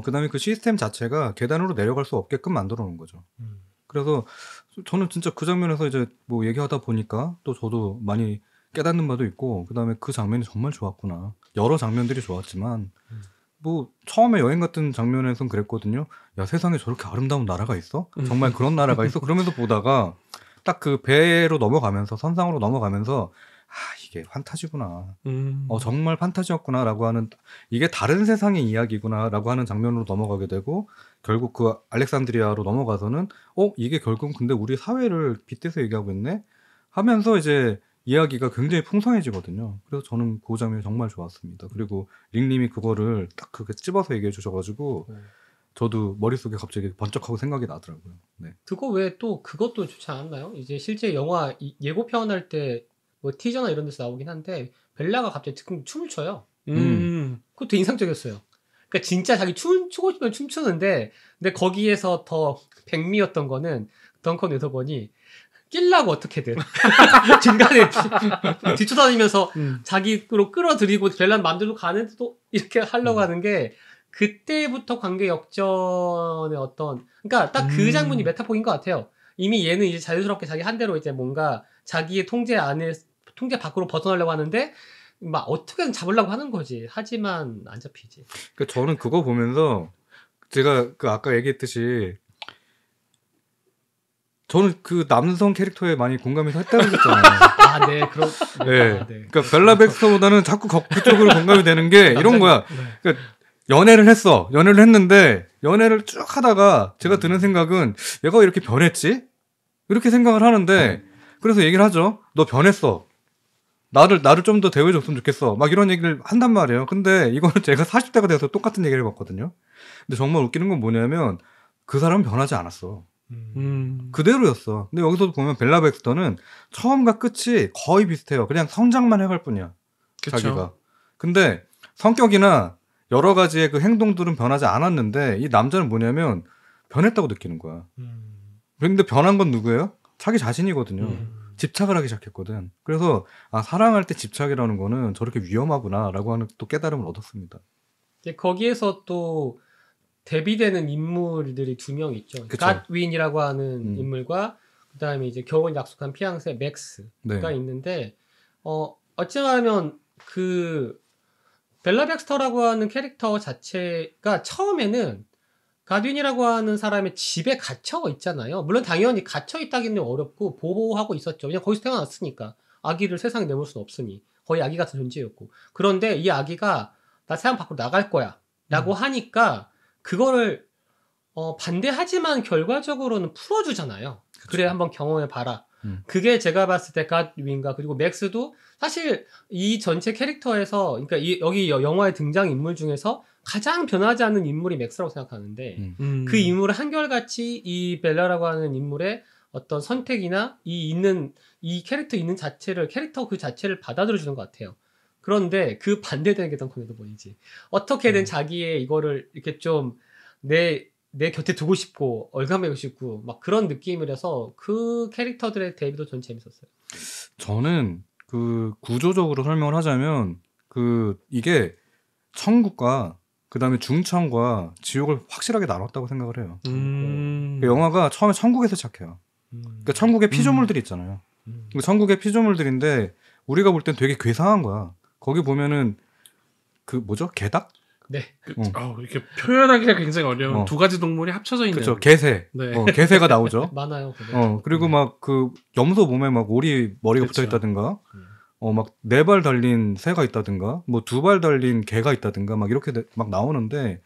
그다음에 그 시스템 자체가 계단으로 내려갈 수 없게끔 만들어 놓은 거죠. 그래서 저는 진짜 그 장면에서 이제 뭐 얘기하다 보니까 또 저도 많이 깨닫는 바도 있고, 그다음에 그 장면이 정말 좋았구나. 여러 장면들이 좋았지만, 뭐 처음에 여행 같은 장면에선 그랬거든요. 야, 세상에 저렇게 아름다운 나라가 있어? 정말 그런 나라가 있어? 그러면서 보다가 딱 그 배로 넘어가면서 선상으로 넘어가면서 이게 판타지구나. 정말 판타지였구나라고 하는, 이게 다른 세상의 이야기구나라고 하는 장면으로 넘어가게 되고, 결국 그 알렉산드리아로 넘어가서는 이게 결국 근데 우리 사회를 빗대서 얘기하고 있네 하면서 이제 이야기가 굉장히 풍성해지거든요. 그래서 저는 그 장면이 정말 좋았습니다. 그리고 링님이 그거를 딱 그렇게 찝어서 얘기해 주셔가지고 저도 머릿속에 갑자기 번쩍하고 생각이 나더라고요. 네. 그거 외에 또 그것도 좋지 않았나요? 이제 실제 영화 예고편 할 때 뭐 티저나 이런 데서 나오긴 한데 벨라가 갑자기 춤을 춰요. 그것도 인상적이었어요. 그러니까 진짜 자기 추고 싶으면 춤추는데, 근데 거기에서 더 백미였던 거는 덩컨 웨더번이 끼려고 어떻게든 중간에 뒤쳐다니면서 자기로 끌어들이고 벨라는 만들고 가는데도 이렇게 하려고 하는 게, 그때부터 관계 역전의 어떤, 그러니까 딱 그 장면이 메타포인 것 같아요. 이미 얘는 이제 자유스럽게 자기 한 대로 이제 뭔가 자기의 통제 밖으로 벗어나려고 하는데 막 어떻게든 잡으려고 하는 거지. 하지만 안 잡히지. 그러니까 저는 그거 보면서 제가 그 아까 얘기했듯이 저는 그 남성 캐릭터에 많이 공감해서 했다고 했잖아요. 네, 그럼. 네. 그러니까 벨라 백스터보다는 자꾸 그쪽으로 공감이 되는 게 이런 거야. 그러니까 연애를 했는데 연애를 쭉 하다가 제가 드는 생각은 얘가 왜 이렇게 변했지? 이렇게 생각을 하는데, 그래서 얘기를 하죠. 너 변했어. 나를 좀 더 대우해줬으면 좋겠어. 막 이런 얘기를 한단 말이에요. 근데 이거는 제가 40대가 돼서 똑같은 얘기를 해봤거든요. 근데 정말 웃기는 건 뭐냐면 그 사람은 변하지 않았어. 그대로였어. 근데 여기서도 보면 벨라 백스터는 처음과 끝이 거의 비슷해요. 그냥 성장만 해갈 뿐이야. 그쵸. 자기가. 근데 성격이나 여러 가지의 그 행동들은 변하지 않았는데, 이 남자는 뭐냐면 변했다고 느끼는 거야. 근데 변한 건 누구예요? 자기 자신이거든요. 집착을 하기 시작했거든. 그래서 사랑할 때 집착이라는 거는 저렇게 위험하구나라고 하는 또 깨달음을 얻었습니다. 거기에서 또 대비되는 인물들이 두 명 있죠. 갓윈이라고 하는 인물과 그다음에 이제 결혼 약속한 피앙세 맥스가 있는데, 어찌말하면 그 벨라 백스터라고 하는 캐릭터 자체가 처음에는 가딘이라고 하는 사람의 집에 갇혀 있잖아요. 물론 당연히 갇혀 있다기는 어렵고 보호하고 있었죠. 그냥 거기서 태어났으니까. 아기를 세상에 내몰 수는 없으니. 거의 아기 같은 존재였고. 그런데 이 아기가 나 세상 밖으로 나갈 거야 라고 하니까 그거를 반대하지만 결과적으로는 풀어주잖아요. 그래 한번 경험해봐라 그게 제가 봤을 때 갓윙과 그리고 맥스도 사실 이 전체 캐릭터에서 그러니까 여기 영화의 등장 인물 중에서 가장 변하지 않는 인물이 맥스라고 생각하는데 그 인물을 한결같이 이 벨라라고 하는 인물의 어떤 선택이나 이 캐릭터 있는 자체를 캐릭터 그 자체를 받아들여 주는 것 같아요. 그런데 그 반대되는 게 덩컨에도 보이지. 어떻게든 자기의 이거를 이렇게 좀 내 곁에 두고 싶고 얼감매고 싶고 막 그런 느낌이라서 그 캐릭터들의 대비도 전 재밌었어요. 저는 그 구조적으로 설명을 하자면 이게 천국과 그다음에 중천과 지옥을 확실하게 나눴다고 생각을 해요. 그 영화가 처음에 천국에서 시작해요. 그러니까 천국의 피조물들이 있잖아요. 그 천국의 피조물들인데 우리가 볼 땐 되게 괴상한 거야. 거기 보면은 그 뭐죠? 개닭? 네. 이렇게 표현하기가 굉장히 어려운 두 가지 동물이 합쳐져 있는. 그렇죠. 개새. 네. 개새가 나오죠. 많아요. 그리고 막 그 염소 몸에 막 오리 머리가 붙어 있다든가, 막 4발 달린 새가 있다든가, 뭐 2발 달린 개가 있다든가, 막 이렇게 막 나오는데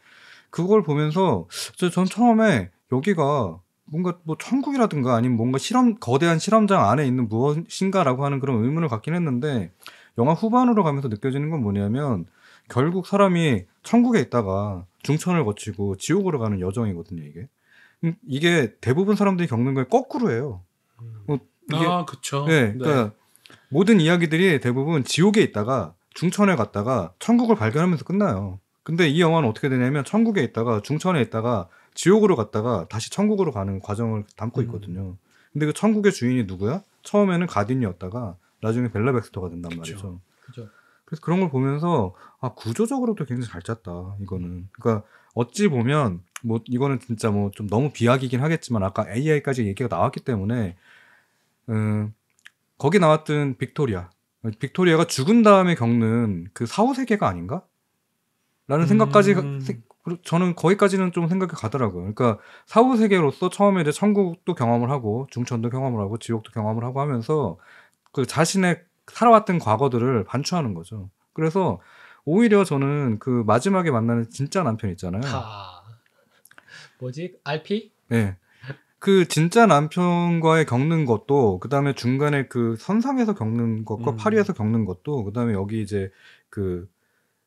그걸 보면서 전 처음에 여기가 뭔가 뭐 천국이라든가 아니면 뭔가 거대한 실험장 안에 있는 무엇인가라고 하는 그런 의문을 갖긴 했는데 영화 후반으로 가면서 느껴지는 건 뭐냐면 결국 사람이 천국에 있다가 중천을 거치고 지옥으로 가는 여정이거든요, 이게. 이게 대부분 사람들이 겪는 걸 거꾸로 해요. 그쵸. 네, 그러니까 모든 이야기들이 대부분 지옥에 있다가 중천에 갔다가 천국을 발견하면서 끝나요. 근데 이 영화는 어떻게 되냐면 천국에 있다가 중천에 있다가 지옥으로 갔다가 다시 천국으로 가는 과정을 담고 있거든요. 근데 그 천국의 주인이 누구야? 처음에는 가딘이었다가 나중에 벨라 백스터가 된단 말이죠. 그죠. 그래서 그런 걸 보면서 구조적으로도 굉장히 잘 짰다 이거는. 그러니까 어찌 보면 뭐 이거는 진짜 뭐 좀 너무 비약이긴 하겠지만 아까 AI까지 얘기가 나왔기 때문에 거기 나왔던 빅토리아가 죽은 다음에 겪는 그 사후 세계가 아닌가? 라는 생각까지 저는 거기까지는 좀 생각이 가더라고요. 그러니까 사후 세계로서 처음에 이제 천국도 경험을 하고 중천도 경험을 하고 지옥도 경험을 하고 하면서 그 자신의 살아왔던 과거들을 반추하는 거죠. 그래서 오히려 저는 그 마지막에 만나는 진짜 남편 있잖아요. 뭐지? RP? 네. 그 진짜 남편과의 겪는 것도 그다음에 중간에 그 선상에서 겪는 것과 파리에서 겪는 것도 그다음에 여기 이제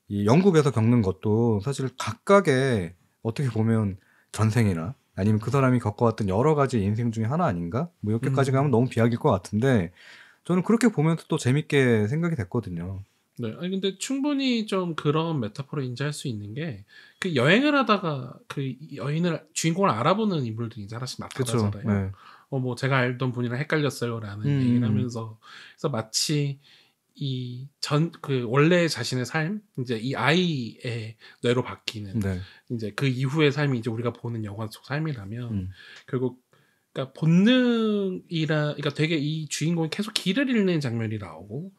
이 영국에서 겪는 것도 사실 각각의 어떻게 보면 전생이나 아니면 그 사람이 겪어왔던 여러 가지 인생 중에 하나 아닌가? 뭐 이렇게까지 가면 너무 비약일 것 같은데 저는 그렇게 보면서 또 재밌게 생각이 됐거든요. 네, 아니 근데 충분히 좀 그런 메타포를 인지할 수 있는 게 그 여행을 하다가 그 주인공을 알아보는 인물들이 이제 하나씩 나타나잖아요. 네. 뭐 제가 알던 분이랑 헷갈렸어요라는 얘기를 하면서 그래서 마치 그 원래 자신의 삶 이제 이 아이의 뇌로 바뀌는 이제 그 이후의 삶이 이제 우리가 보는 영화 속 삶이라면 결국 그러니까 그러니까 되게 이 주인공이 계속 길을 잃는 장면이 나오고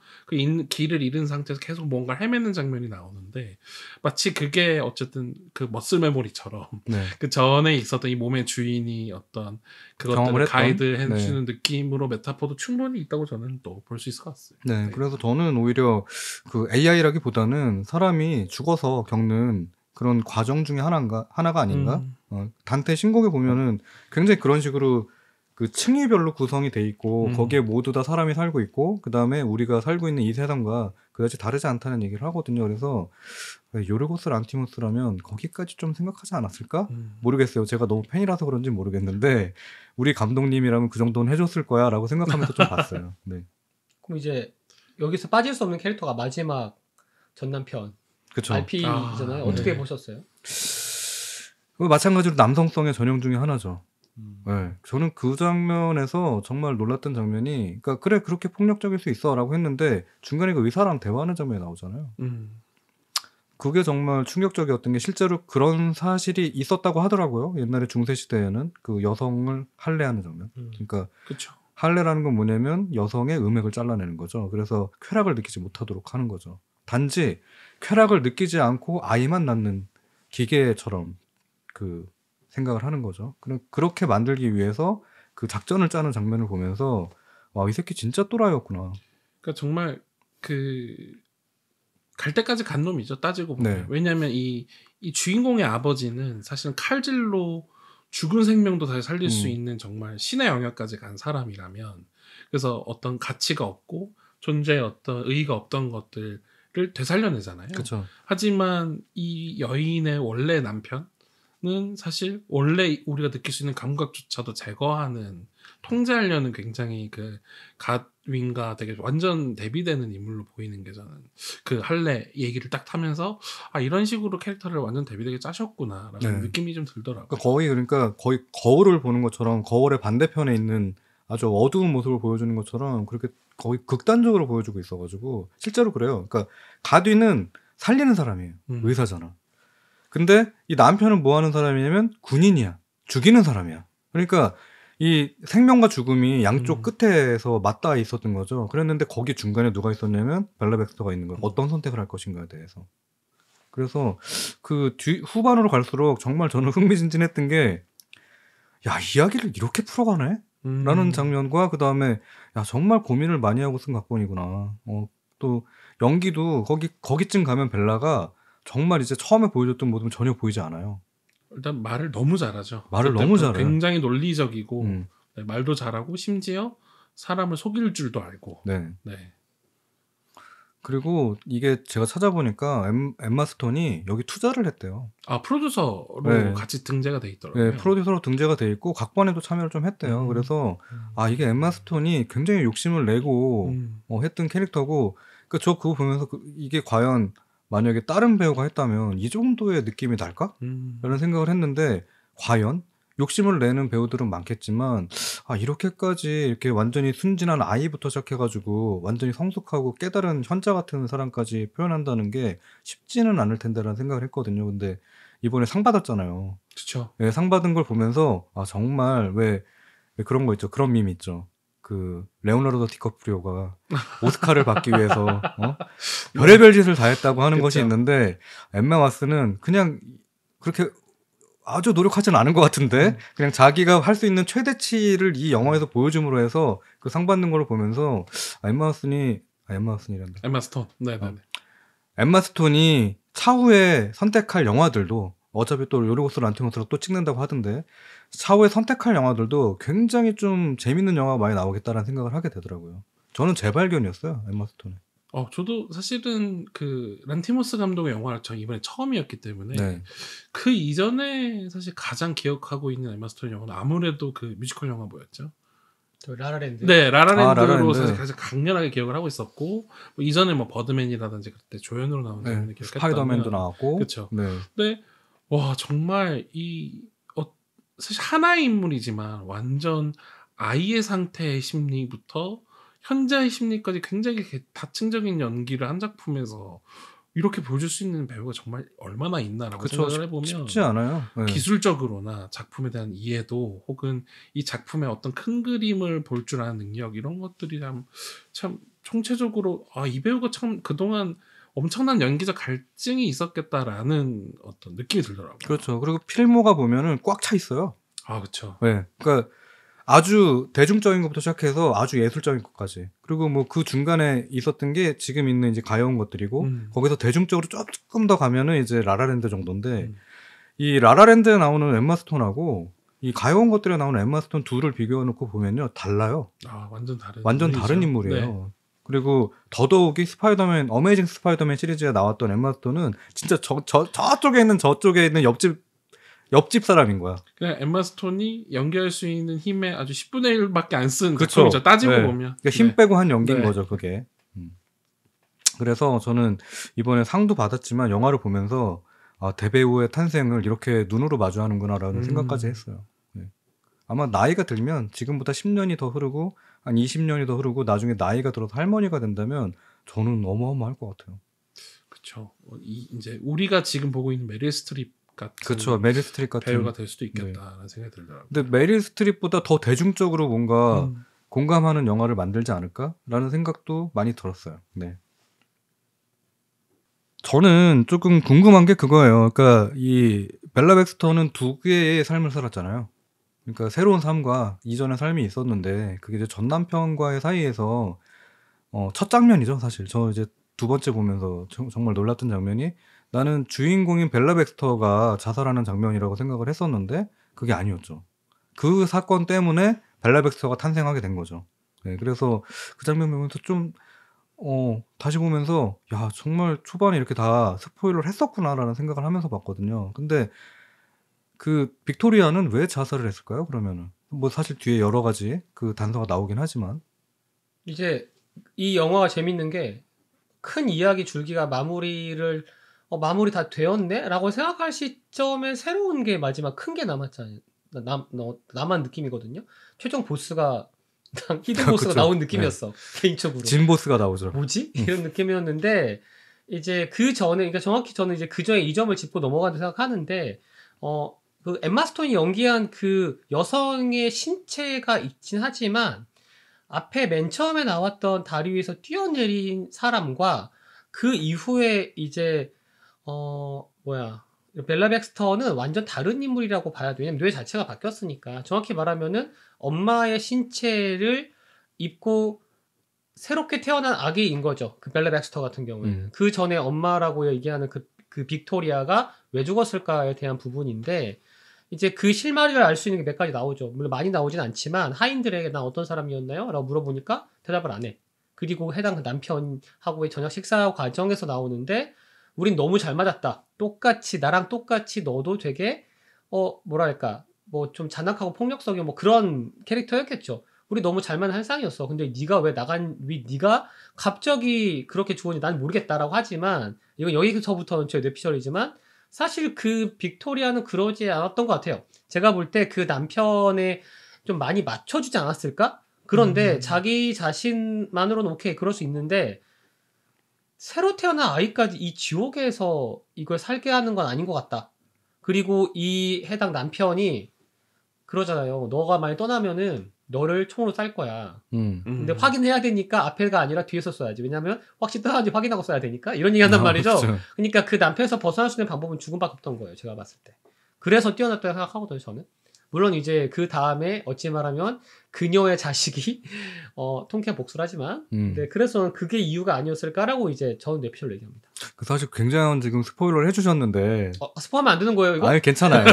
길을 잃은 상태에서 계속 뭔가를 헤매는 장면이 나오는데 마치 그게 어쨌든 그 머슬 메모리처럼 그 전에 있었던 이 몸의 주인이 어떤 그것들을 가이드 해주는 느낌으로 메타포도 충분히 있다고 저는 또 볼 수 있을 것 같습니다. 네, 그래서 저는 오히려 그 AI라기보다는 사람이 죽어서 겪는 그런 과정 중에 하나가 아닌가? 단테 신곡에 보면은 굉장히 그런 식으로 그 층위별로 구성이 돼 있고 거기에 모두 다 사람이 살고 있고 그 다음에 우리가 살고 있는 이 세상과 그다지 다르지 않다는 얘기를 하거든요. 그래서 요르고스 란티모스라면 거기까지 좀 생각하지 않았을까? 모르겠어요. 제가 너무 팬이라서 그런지 모르겠는데 우리 감독님이라면 그 정도는 해줬을 거야라고 생각하면서 좀 봤어요. 네. 그럼 이제 여기서 빠질 수 없는 캐릭터가 마지막 전남편 그쵸. RP잖아요. 어떻게 보셨어요? 마찬가지로 남성성의 전형 중에 하나죠. 네, 저는 그 장면에서 정말 놀랐던 장면이 그러니까 그래 그렇게 폭력적일 수 있어라고 했는데 중간에 그 의사랑 대화하는 장면이 나오잖아요. 그게 정말 충격적이었던 게 실제로 그런 사실이 있었다고 하더라고요. 옛날에 중세 시대에는 그 여성을 할례하는 장면. 그러니까 그쵸. 할례라는 건 뭐냐면 여성의 음액을 잘라내는 거죠. 그래서 쾌락을 느끼지 못하도록 하는 거죠. 단지 쾌락을 느끼지 않고 아이만 낳는 기계처럼 그 생각을 하는 거죠. 그렇게 만들기 위해서 그 작전을 짜는 장면을 보면서 와, 이 새끼 진짜 또라이였구나. 그러니까 정말 갈 때까지 간 놈이죠. 따지고 보면. 왜냐하면 이 주인공의 아버지는 사실은 칼질로 죽은 생명도 다시 살릴 수 있는 정말 신의 영역까지 간 사람이라면 그래서 어떤 가치가 없고 존재의 어떤 의의가 없던 것들을 되살려내잖아요. 그렇죠. 하지만 이 여인의 원래 남편은 사실 원래 우리가 느낄 수 있는 감각조차도 제거하는 통제하려는 굉장히 그 갓윈과 되게 완전 대비되는 인물로 보이는 게 저는 그 할래 얘기를 딱 타면서 아 이런 식으로 캐릭터를 완전 대비되게 짜셨구나라는 네. 느낌이 좀 들더라고요. 그러니까 거의 거울을 보는 것처럼 거울의 반대편에 있는 아주 어두운 모습을 보여주는 것처럼 그렇게 거의 극단적으로 보여주고 있어가지고 실제로 그래요. 그러니까 갓윈은 살리는 사람이에요. 의사잖아. 근데 이 남편은 뭐 하는 사람이냐면 군인이야. 죽이는 사람이야. 그러니까 이 생명과 죽음이 양쪽 끝에서 맞닿아 있었던 거죠. 그랬는데 거기 중간에 누가 있었냐면 벨라 백스터가 있는 거예요. 어떤 선택을 할 것인가에 대해서. 그래서 그 후반으로 갈수록 정말 저는 흥미진진했던 게 야, 이야기를 이렇게 풀어가네? 라는 장면과 그 다음에 야, 정말 고민을 많이 하고 쓴 각본이구나. 또 연기도 거기쯤 가면 벨라가 정말 이제 처음에 보여줬던 모습은 전혀 보이지 않아요. 일단 말을 너무 잘하죠. 말을 너무 잘해요. 굉장히 논리적이고 네, 말도 잘하고 심지어 사람을 속일 줄도 알고. 네. 네. 그리고 이게 제가 찾아보니까 엠마 스톤이 여기 투자를 했대요. 아 프로듀서로 네. 같이 등재가 돼 있더라고요. 네, 프로듀서로 등재가 돼 있고 각본에도 참여를 좀 했대요. 그래서 아 이게 엠마 스톤이 굉장히 욕심을 내고 했던 캐릭터고 그 저 그거 보면서 이게 과연 만약에 다른 배우가 했다면 이 정도의 느낌이 날까? 라는 생각을 했는데 과연 욕심을 내는 배우들은 많겠지만 아 이렇게까지 이렇게 완전히 순진한 아이부터 시작해가지고 완전히 성숙하고 깨달은 현자 같은 사람까지 표현한다는 게 쉽지는 않을 텐데라는 생각을 했거든요. 근데 이번에 상 받았잖아요. 그렇죠. 네, 상 받은 걸 보면서 아 정말 왜 그런 거 있죠. 그런 밈 있죠. 그 레오나르도 디카프리오가 오스카를 받기 위해서 별의별 짓을 다 했다고 하는 것이 있는데 엠마 왓슨은 그냥 그렇게 아주 노력하진 않은 것 같은데 그냥 자기가 할 수 있는 최대치를 이 영화에서 보여줌으로 해서 그 상 받는 걸 보면서 엠마 왓슨이란다. 엠마 스톤. 네. 엠마 스톤이 차후에 선택할 영화들도 어차피 또 요르고스 란티모스로 또 찍는다고 하던데 차후에 선택할 영화들도 굉장히 좀 재밌는 영화가 많이 나오겠다라는 생각을 하게 되더라고요. 저는 재발견이었어요. 엠마 스톤에. 저도 사실은 그 란티모스 감독의 영화를 저 이번에 처음이었기 때문에 네. 그 이전에 사실 가장 기억하고 있는 엠마 스톤 영화는 아무래도 그 뮤지컬 영화 뭐였죠? 라라랜드. 네, 라라랜드로 라라랜드. 사실 가장 강렬하게 기억을 하고 있었고 뭐 이전에 뭐 버드맨이라든지 그때 조연으로 나온 장면을 기억했다면 스파이더맨도 나왔고. 그렇죠. 네. 근데 와 정말 사실 하나의 인물이지만 완전 아이의 상태의 심리부터 현자의 심리까지 굉장히 다층적인 연기를 한 작품에서 이렇게 보여줄 수 있는 배우가 정말 얼마나 있나라고 그쵸, 생각을 해보면 쉽지 않아요. 네. 기술적으로나 작품에 대한 이해도 혹은 이 작품의 어떤 큰 그림을 볼 줄 아는 능력 이런 것들이 참 총체적으로 이 배우가 참 그동안 엄청난 연기적 갈증이 있었겠다라는 어떤 느낌이 들더라고요. 그렇죠. 그리고 필모가 보면은 꽉 차 있어요. 아 그렇죠. 네. 그러니까 아주 대중적인 것부터 시작해서 아주 예술적인 것까지. 그리고 뭐 그 중간에 있었던 게 지금 있는 이제 가여운 것들이고 거기서 대중적으로 조금 더 가면은 이제 라라랜드 정도인데 이 라라랜드에 나오는 엠마 스톤하고 이 가여운 것들에 나오는 엠마 스톤 둘을 비교해 놓고 보면요. 달라요. 완전 다른 다른 인물이에요. 네. 그리고 더더욱이 어메이징 스파이더맨 시리즈에 나왔던 엠마 스톤은 진짜 저쪽에 있는 옆집 사람인 거야. 그냥 엠마 스톤이 연기할 수 있는 힘의 아주 10분의 1밖에 안 쓴 그쵸. 작품이죠. 따지고 네. 보면. 그러니까 힘 빼고 한 연기인 네. 거죠, 그게. 그래서 저는 이번에 상도 받았지만 영화를 보면서 대배우의 탄생을 이렇게 눈으로 마주하는구나라는 생각까지 했어요. 네. 아마 나이가 들면 지금보다 10년이 더 흐르고 한 20년이 더 흐르고 나중에 나이가 들어서 할머니가 된다면 저는 어마어마할 것 같아요. 그렇죠. 이제 우리가 지금 보고 있는 메릴 스트립 같은 그렇죠. 메릴 스트립 같은 배우가 될 수도 있겠다라는 생각이 들더라고요. 근데 메릴 스트립보다 더 대중적으로 뭔가 공감하는 영화를 만들지 않을까라는 생각도 많이 들었어요. 네. 저는 조금 궁금한 게 그거예요. 그러니까 이 벨라 백스터는 두 개의 삶을 살았잖아요. 그러니까 새로운 삶과 이전의 삶이 있었는데 그게 이제 전 남편과의 사이에서 첫 장면이죠, 사실. 저 이제 두 번째 보면서 정말 놀랐던 장면이 나는 주인공인 벨라 백스터가 자살하는 장면이라고 생각을 했었는데 그게 아니었죠. 그 사건 때문에 벨라 백스터가 탄생하게 된 거죠. 네, 그래서 그 장면 보면서 좀 다시 보면서 야 정말 초반에 이렇게 다 스포일러를 했었구나라는 생각을 하면서 봤거든요. 근데 그 빅토리아는 왜 자살을 했을까요? 그러면은 뭐 사실 뒤에 여러 가지 그 단서가 나오긴 하지만 이제 이 영화가 재밌는 게 큰 이야기 줄기가 마무리 다 되었네라고 생각할 시점에 새로운 게 마지막 큰 게 남았잖아요. 남한 느낌이거든요. 최종 보스가 히든 보스가 그쵸. 나온 느낌이었어. 개인적으로. 진 보스가 나오죠. 뭐지? 이런 느낌이었는데 이제 그 전에 그러니까 정확히 저는 이제 그 전에 이 점을 짚고 넘어간다 생각하는데 그 엠마 스톤이 연기한 그 여성의 신체가 있긴 하지만 앞에 맨 처음에 나왔던 다리 위에서 뛰어내린 사람과 그 이후에 이제 벨라 백스터는 완전 다른 인물이라고 봐야 돼요. 왜냐면 뇌 자체가 바뀌었으니까. 정확히 말하면은 엄마의 신체를 입고 새롭게 태어난 아기인 거죠. 그 벨라 백스터 같은 경우에는. 그 전에 엄마라고 얘기하는 그 빅토리아가 왜 죽었을까에 대한 부분인데 이제 그 실마리를 알 수 있는 게 몇 가지 나오죠. 물론 많이 나오진 않지만 하인들에게 난 어떤 사람이었나요? 라고 물어보니까 대답을 안 해. 그리고 해당 그 남편하고의 저녁 식사 과정에서 나오는데 우린 너무 잘 맞았다. 나랑 똑같이 너도 되게 뭐랄까 뭐 좀 잔악하고 폭력적인 뭐 그런 캐릭터였겠죠. 우리 너무 잘 맞는 한 쌍이었어. 근데 네가 갑자기 그렇게 죽었니 난 모르겠다라고 하지만 이건 여기서부터는 제 뇌피셜이지만 사실 그 빅토리아는 그러지 않았던 것 같아요. 제가 볼 때 그 남편에 좀 많이 맞춰주지 않았을까? 그런데 자기 자신만으로는 오케이 그럴 수 있는데 새로 태어난 아이까지 이 지옥에서 이걸 살게 하는 건 아닌 것 같다. 그리고 이 해당 남편이 그러잖아요. 너가 많이 떠나면은 너를 총으로 쌀 거야. 근데 확인해야 되니까 앞에가 아니라 뒤에서 써야지. 왜냐면 확실히 떠나는지 확인하고 써야 되니까. 이런 얘기 한단 말이죠. 그렇죠. 그러니까 그 남편에서 벗어날 수 있는 방법은 죽음밖에 없던 거예요. 제가 봤을 때. 그래서 뛰어났다고 생각하거든요. 저는. 물론 이제 그 다음에 어찌 말하면 그녀의 자식이 통쾌한 복수를 하지만 네, 그래서 그게 이유가 아니었을까라고 이제 저는 뇌피셜로 얘기합니다. 사실 굉장한 지금 스포일러를 해주셨는데 스포하면 안 되는 거예요 이거? 아니 괜찮아요.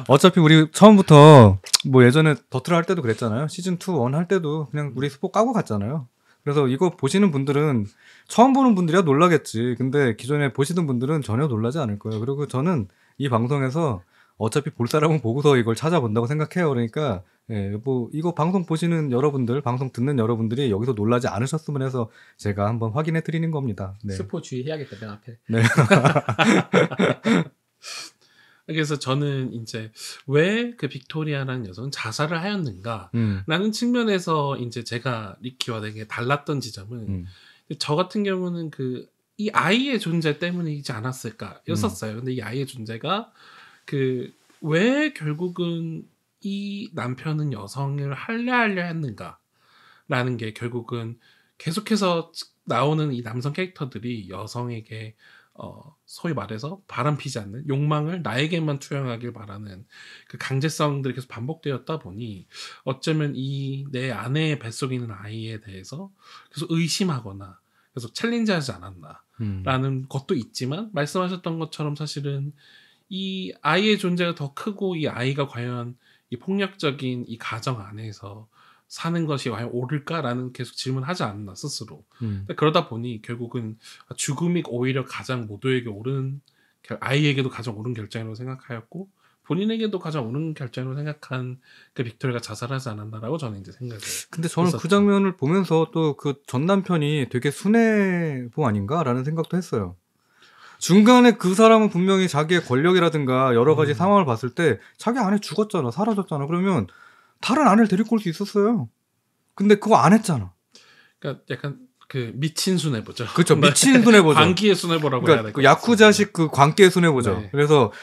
어차피 우리 처음부터 뭐 예전에 더트를 할 때도 그랬잖아요. 시즌 2, 1 할 때도 그냥 우리 스포 까고 갔잖아요. 그래서 이거 보시는 분들은 처음 보는 분들이야 놀라겠지. 근데 기존에 보시던 분들은 전혀 놀라지 않을 거예요. 그리고 저는 이 방송에서 어차피 볼 사람은 보고서 이걸 찾아본다고 생각해요. 그러니까 뭐 이거 방송 보시는 여러분들, 방송 듣는 여러분들이 여기서 놀라지 않으셨으면 해서 제가 한번 확인해 드리는 겁니다. 네. 스포 주의해야겠다 맨 앞에. 네. 그래서 저는 이제 왜 그 빅토리아라는 여성은 자살을 하였는가라는 측면에서 이제 제가 리키와 되게 달랐던 지점은 저 같은 경우는 이 아이의 존재 때문이지 않았을까였었어요. 근데 이 아이의 존재가 왜 결국은 이 남편은 여성을 할래 했는가라는 게 결국은 계속해서 나오는 이 남성 캐릭터들이 여성에게 소위 말해서 바람피지 않는 욕망을 나에게만 투영하길 바라는 그 강제성들이 계속 반복되었다 보니 어쩌면 이 내 아내의 뱃속에 있는 아이에 대해서 계속 의심하거나 계속 챌린지하지 않았나라는 것도 있지만 말씀하셨던 것처럼 사실은 이 아이의 존재가 더 크고 이 아이가 과연 이 폭력적인 이 가정 안에서 사는 것이 과연 옳을까라는 계속 질문하지 않나 스스로. 그러다 보니 결국은 죽음이 오히려 가장 모두에게 아이에게도 가장 옳은 결정이라고 생각하였고 본인에게도 가장 옳은 결정이라고 생각한 그 빅토리아가 자살하지 않았나라고 저는 이제 생각을. 근데 저는 그 장면을 보면서 또 그 전 남편이 되게 순애보 아닌가라는 생각도 했어요. 중간에 그 사람은 분명히 자기의 권력이라든가 여러 가지 상황을 봤을 때 자기 아내 죽었잖아, 사라졌잖아. 그러면 다른 아내를 데리고 올 수 있었어요. 근데 그거 안 했잖아. 그러니까 약간 그 미친 순애보죠. 그렇죠, 미친 순애보죠. 광기의 순애보라고 그러니까 해야 될 것 그 같습니다. 야쿠자식 그 광기의 순애보죠. 네. 그래서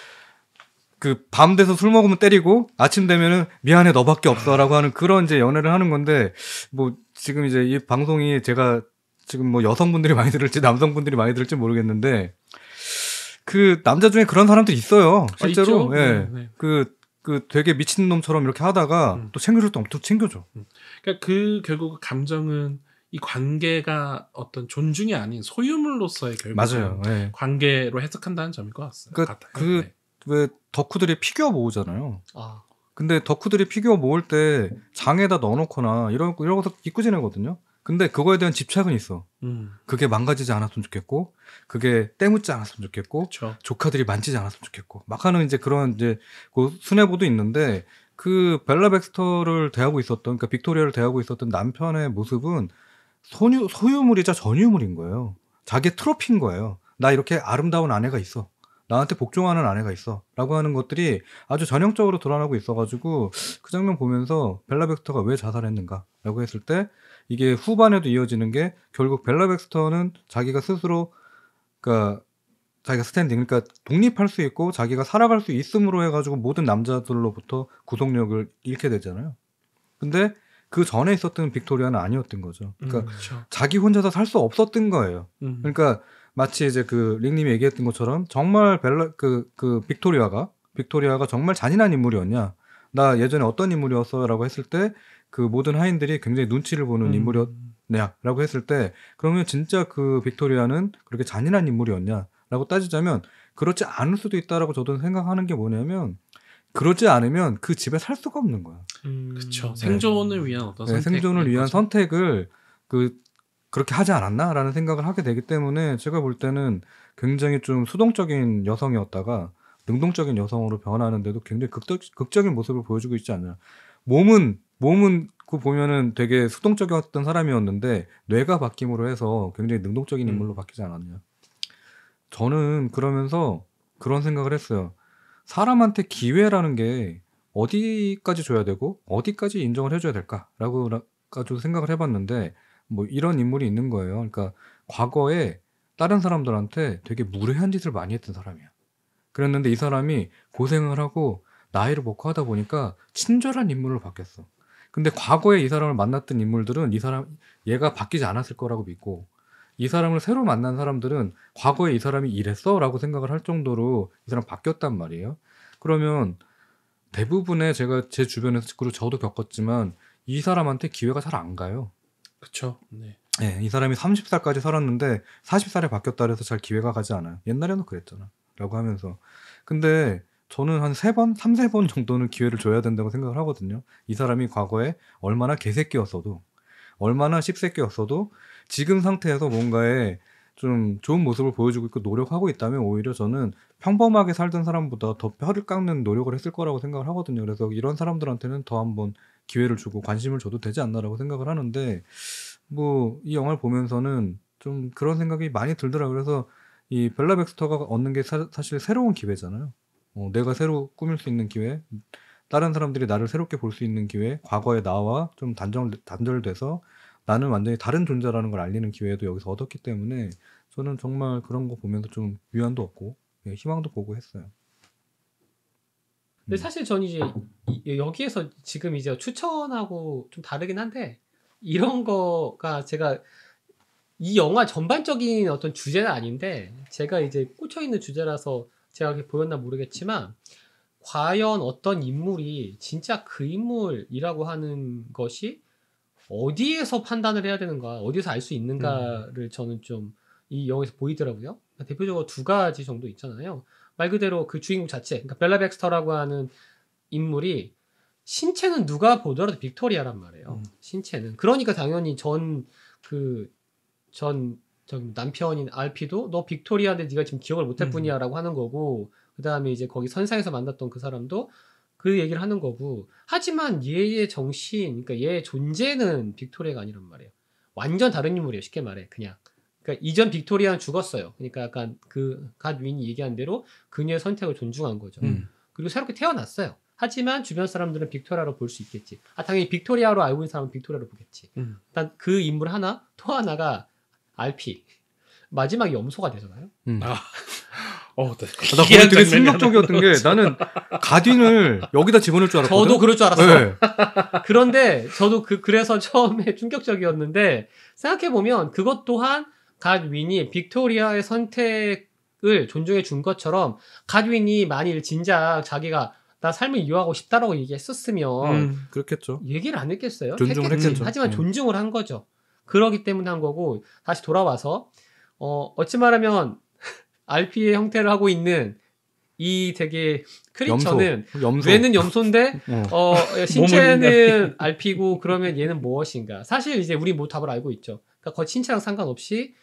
그 밤 돼서 술 먹으면 때리고 아침 되면은 미안해 너밖에 없어라고 하는 그런 이제 연애를 하는 건데 뭐 지금 이제 이 방송이 제가 지금 뭐 여성분들이 많이 들을지 남성분들이 많이 들을지 모르겠는데 그 남자 중에 그런 사람들 있어요. 실제로. 있죠? 예. 네. 그 되게 미친놈처럼 이렇게 하다가 또 챙겨줄 때 엄청 챙겨줘. 그러니까 결국 감정은 이 관계가 어떤 존중이 아닌 소유물로서의 결국 맞아요. 예. 관계로 해석한다는 점일 것 같아요. 그 왜 덕후들이 피규어 모으잖아요. 아, 근데 덕후들이 피규어 모을 때 장에다 넣어놓거나 이러고서 입고 지내거든요. 근데 그거에 대한 집착은 있어. 그게 망가지지 않았으면 좋겠고, 그게 때묻지 않았으면 좋겠고, 그렇죠. 조카들이 만지지 않았으면 좋겠고, 막 하는 이제 그런 이제 그 수뇌부도 있는데, 그 벨라 백스터를 대하고 있었던, 그러니까 빅토리아를 대하고 있었던 남편의 모습은 소유물이자 전유물인 거예요. 자기의 트로피인 거예요. 나 이렇게 아름다운 아내가 있어. 나한테 복종하는 아내가 있어. 라고 하는 것들이 아주 전형적으로 드러나고 있어가지고, 그 장면 보면서 벨라 백스터가 왜 자살했는가? 라고 했을 때, 이게 후반에도 이어지는 게 결국 벨라 백스터는 자기가 스스로, 그러니까 자기가 스탠딩, 그러니까 독립할 수 있고 자기가 살아갈 수 있음으로 해가지고 모든 남자들로부터 구속력을 잃게 되잖아요. 근데 그 전에 있었던 빅토리아는 아니었던 거죠. 그러니까 그렇죠. 자기 혼자서 살 수 없었던 거예요. 그러니까 마치 이제 그 릭님이 얘기했던 것처럼 정말 빅토리아가 정말 잔인한 인물이었냐? 나 예전에 어떤 인물이었어라고 했을 때 그 모든 하인들이 굉장히 눈치를 보는 인물이었냐라고 했을 때 그러면 진짜 그 빅토리아는 그렇게 잔인한 인물이었냐라고 따지자면 그렇지 않을 수도 있다라고 저도 생각하는 게 뭐냐면 그러지 않으면 그 집에 살 수가 없는 거야. 그렇죠. 생존을 위한 어떤 네, 선택. 생존을 위한 선택을 그렇게 하지 않았나라는 생각을 하게 되기 때문에 제가 볼 때는 굉장히 좀 수동적인 여성이었다가 능동적인 여성으로 변하는데도 굉장히 극적인 모습을 보여주고 있지 않나. 몸은 그 보면은 되게 수동적이었던 사람이었는데 뇌가 바뀜으로 해서 굉장히 능동적인 인물로 바뀌지 않았냐. 저는 그러면서 그런 생각을 했어요. 사람한테 기회라는 게 어디까지 줘야 되고 어디까지 인정을 해줘야 될까라고 가지고 생각을 해봤는데 뭐 이런 인물이 있는 거예요. 그러니까 과거에 다른 사람들한테 되게 무례한 짓을 많이 했던 사람이야. 그랬는데 이 사람이 고생을 하고 나이를 먹고 하다 보니까 친절한 인물로 바뀌었어. 근데 과거에 이 사람을 만났던 인물들은 얘가 바뀌지 않았을 거라고 믿고 이 사람을 새로 만난 사람들은 과거에 이 사람이 이랬어? 라고 생각을 할 정도로 이 사람 바뀌었단 말이에요. 그러면 대부분의 제가 제 주변에서 그리고 저도 겪었지만 이 사람한테 기회가 잘 안 가요. 그렇죠. 네. 네, 이 사람이 30살까지 살았는데 40살에 바뀌었다 그래서 잘 기회가 가지 않아요. 옛날에는 그랬잖아. 라고 하면서. 근데 저는 한 3-4번 정도는 기회를 줘야 된다고 생각을 하거든요. 이 사람이 과거에 얼마나 개새끼였어도, 얼마나 씹새끼였어도 지금 상태에서 뭔가에 좀 좋은 모습을 보여주고 있고 노력하고 있다면 오히려 저는 평범하게 살던 사람보다 더 혀를 깎는 노력을 했을 거라고 생각을 하거든요. 그래서 이런 사람들한테는 더 한번 기회를 주고 관심을 줘도 되지 않나라고 생각을 하는데 뭐 이 영화를 보면서는 좀 그런 생각이 많이 들더라고요. 그래서 이 벨라 백스터가 얻는 게 사실 새로운 기회잖아요. 내가 새로 꾸밀 수 있는 기회, 다른 사람들이 나를 새롭게 볼 수 있는 기회, 과거의 나와 좀 단절돼서 나는 완전히 다른 존재라는 걸 알리는 기회도 여기서 얻었기 때문에 저는 정말 그런 거 보면서 좀 위안도 얻고 희망도 보고 했어요. 근데 사실 전 이제 여기에서 지금 이제 추천하고 좀 다르긴 한데 이런 거가 제가 이 영화 전반적인 어떤 주제는 아닌데 제가 이제 꽂혀있는 주제라서 제가 그렇게 보였나 모르겠지만 과연 어떤 인물이 진짜 그 인물이라고 하는 것이 어디에서 판단을 해야 되는가 어디에서 알 수 있는가를 저는 좀 이 영화에서 보이더라고요. 대표적으로 두 가지 정도 있잖아요. 말 그대로 그 주인공 자체 그러니까 벨라 백스터라고 하는 인물이 신체는 누가 보더라도 빅토리아란 말이에요. 신체는 그러니까 당연히 전 남편인 알피도 너 빅토리아인데 네가 지금 기억을 못할 뿐이야라고 하는 거고 그 다음에 이제 거기 선상에서 만났던 그 사람도 그 얘기를 하는 거고 하지만 얘의 정신 그러니까 얘의 존재는 빅토리아가 아니란 말이에요. 완전 다른 인물이에요. 쉽게 말해 그냥 그러니까 이전 빅토리아는 죽었어요. 그러니까 약간 그 갓 윈이 얘기한 대로 그녀의 선택을 존중한 거죠. 그리고 새롭게 태어났어요. 하지만 주변 사람들은 빅토리아로 볼 수 있겠지. 당연히 빅토리아로 알고 있는 사람은 빅토리아로 보겠지. 일단 그 인물 하나 또 하나가 알피 마지막에 염소가 되잖아요. 네. 나 거기 되게 충격적이었던 게 나는 가딘을 여기다 집어넣을 줄 알았거든. 저도 그럴 줄 알았어요. 네. 그런데 저도 그래서 처음에 충격적이었는데 생각해보면 그것 또한 갓윈이 빅토리아의 선택을 존중해 준 것처럼 갓윈이 만일 진작 자기가 나 삶을 이어가고 싶다라고 얘기했었으면 그렇겠죠. 얘기를 안 했겠어요? 존중을 했겠죠. 하지만 존중을 한 거죠. 그러기 때문에 한 거고 다시 돌아와서 어찌 말하면 RP의 형태를 하고 있는 이 되게 크리처는 염소. 뇌는 염소인데 어. 신체는 알피고 그러면 얘는 무엇인가? 사실 이제 우리 모두 답을 알고 있죠. 그러니까 거의 신체랑 상관없이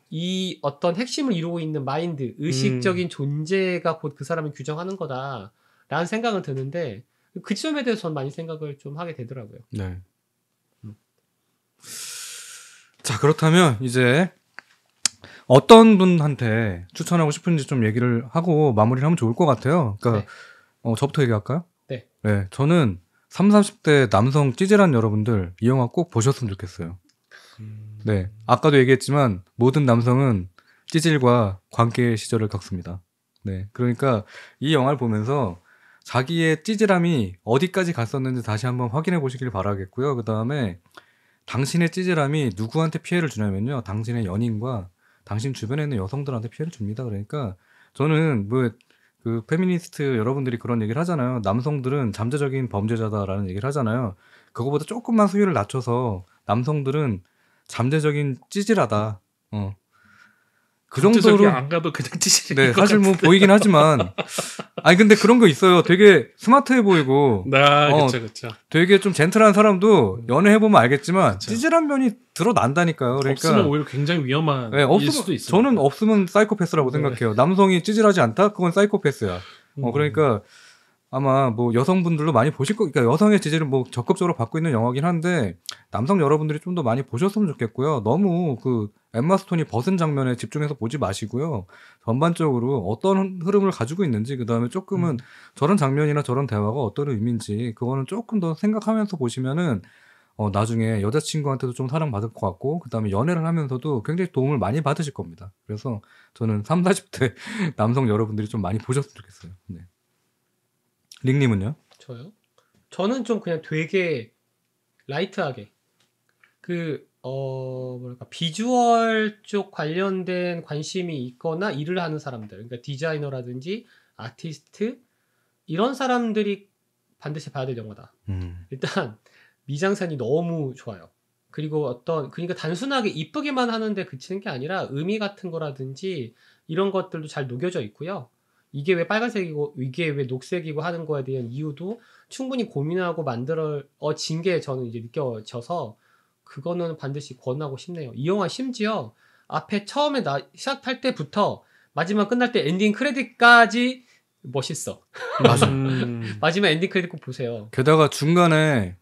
이 어떤 핵심을 이루고 있는 마인드, 의식적인 존재가 곧 그 사람을 규정하는 거다라는 생각은 드는데 그 지점에 대해서 전 많이 생각을 좀 하게 되더라고요. 네. 자, 그렇다면 이제 어떤 분한테 추천하고 싶은지 좀 얘기를 하고 마무리를 하면 좋을 것 같아요. 그러니까 저부터 얘기할까요? 네. 네, 저는 30, 40대 남성 찌질한 여러분들 이 영화 꼭 보셨으면 좋겠어요. 네, 아까도 얘기했지만 모든 남성은 찌질과 관계 시절을 겪습니다. 네, 그러니까 이 영화를 보면서 자기의 찌질함이 어디까지 갔었는지 다시 한번 확인해 보시길 바라겠고요. 그 다음에 당신의 찌질함이 누구한테 피해를 주냐면요, 당신의 연인과 당신 주변에 있는 여성들한테 피해를 줍니다. 그러니까 저는 뭐 그 페미니스트 여러분들이 그런 얘기를 하잖아요. 남성들은 잠재적인 범죄자다라는 얘기를 하잖아요. 그거보다 조금만 수위를 낮춰서 남성들은 잠재적인 찌질하다. 그 정도로 안 가도 그냥 찌질인 네, 것 사실 뭐 같은데. 보이긴 하지만 아니 근데 그런 거 있어요. 되게 스마트해 보이고 그렇죠. 되게 좀 젠틀한 사람도 연애해 보면 알겠지만 그쵸. 찌질한 면이 드러난다니까요. 그러니까 없으면 오히려 굉장히 위험한 네, 일 수도 있어요. 저는 없으면 사이코패스라고 네. 생각해요. 남성이 찌질하지 않다? 그건 사이코패스야. 그러니까 아마 뭐 여성분들도 많이 그러니까 여성의 지지를 뭐 적극적으로 받고 있는 영화긴 한데 남성 여러분들이 좀 더 많이 보셨으면 좋겠고요. 너무 그 엠마 스톤이 벗은 장면에 집중해서 보지 마시고요. 전반적으로 어떤 흐름을 가지고 있는지, 그 다음에 조금은 저런 장면이나 저런 대화가 어떤 의미인지 그거는 조금 더 생각하면서 보시면은 나중에 여자친구한테도 좀 사랑받을 것 같고, 그 다음에 연애를 하면서도 굉장히 도움을 많이 받으실 겁니다. 그래서 저는 30, 40대 남성 여러분들이 좀 많이 보셨으면 좋겠어요. 네. 링님은요? 저요? 저는 좀 그냥 되게 라이트하게 뭐랄까 비주얼 쪽 관련된 관심이 있거나 일을 하는 사람들, 그러니까 디자이너라든지 아티스트 이런 사람들이 반드시 봐야 될 영화다. 일단 미장센이 너무 좋아요. 그리고 그러니까 단순하게 이쁘게만 하는데 그치는 게 아니라 의미 같은 거라든지 이런 것들도 잘 녹여져 있고요. 이게 왜 빨간색이고 이게 왜 녹색이고 하는 거에 대한 이유도 충분히 고민하고 만들어진 게 저는 이제 느껴져서 그거는 반드시 권하고 싶네요. 이 영화 심지어 앞에 처음에 시작할 때부터 마지막 끝날 때 엔딩 크레딧까지 멋있어. 맞아. 마지막 엔딩 크레딧 꼭 보세요. 게다가 중간에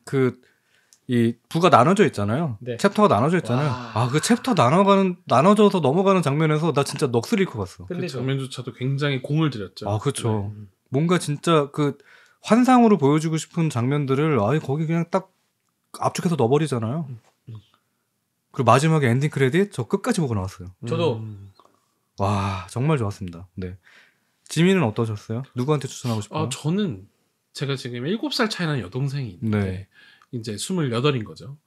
이 부가 나눠져 있잖아요. 네. 챕터가 나눠져 있잖아요. 와. 그 챕터 나눠져서 넘어가는 장면에서 나 진짜 넋을 잃고 갔어. 그 끝내죠. 장면조차도 굉장히 공을 들였죠. 그렇죠. 뭔가 진짜 그 환상으로 보여주고 싶은 장면들을 거기 그냥 딱 압축해서 넣어버리잖아요. 그리고 마지막에 엔딩 크레딧 저 끝까지 보고 나왔어요. 저도 와, 정말 좋았습니다. 네. 지민은 어떠셨어요? 누구한테 추천하고 싶어요? 저는 제가 지금 7살 차이 나는 여동생이 있는데 네. 이제 28인 거죠.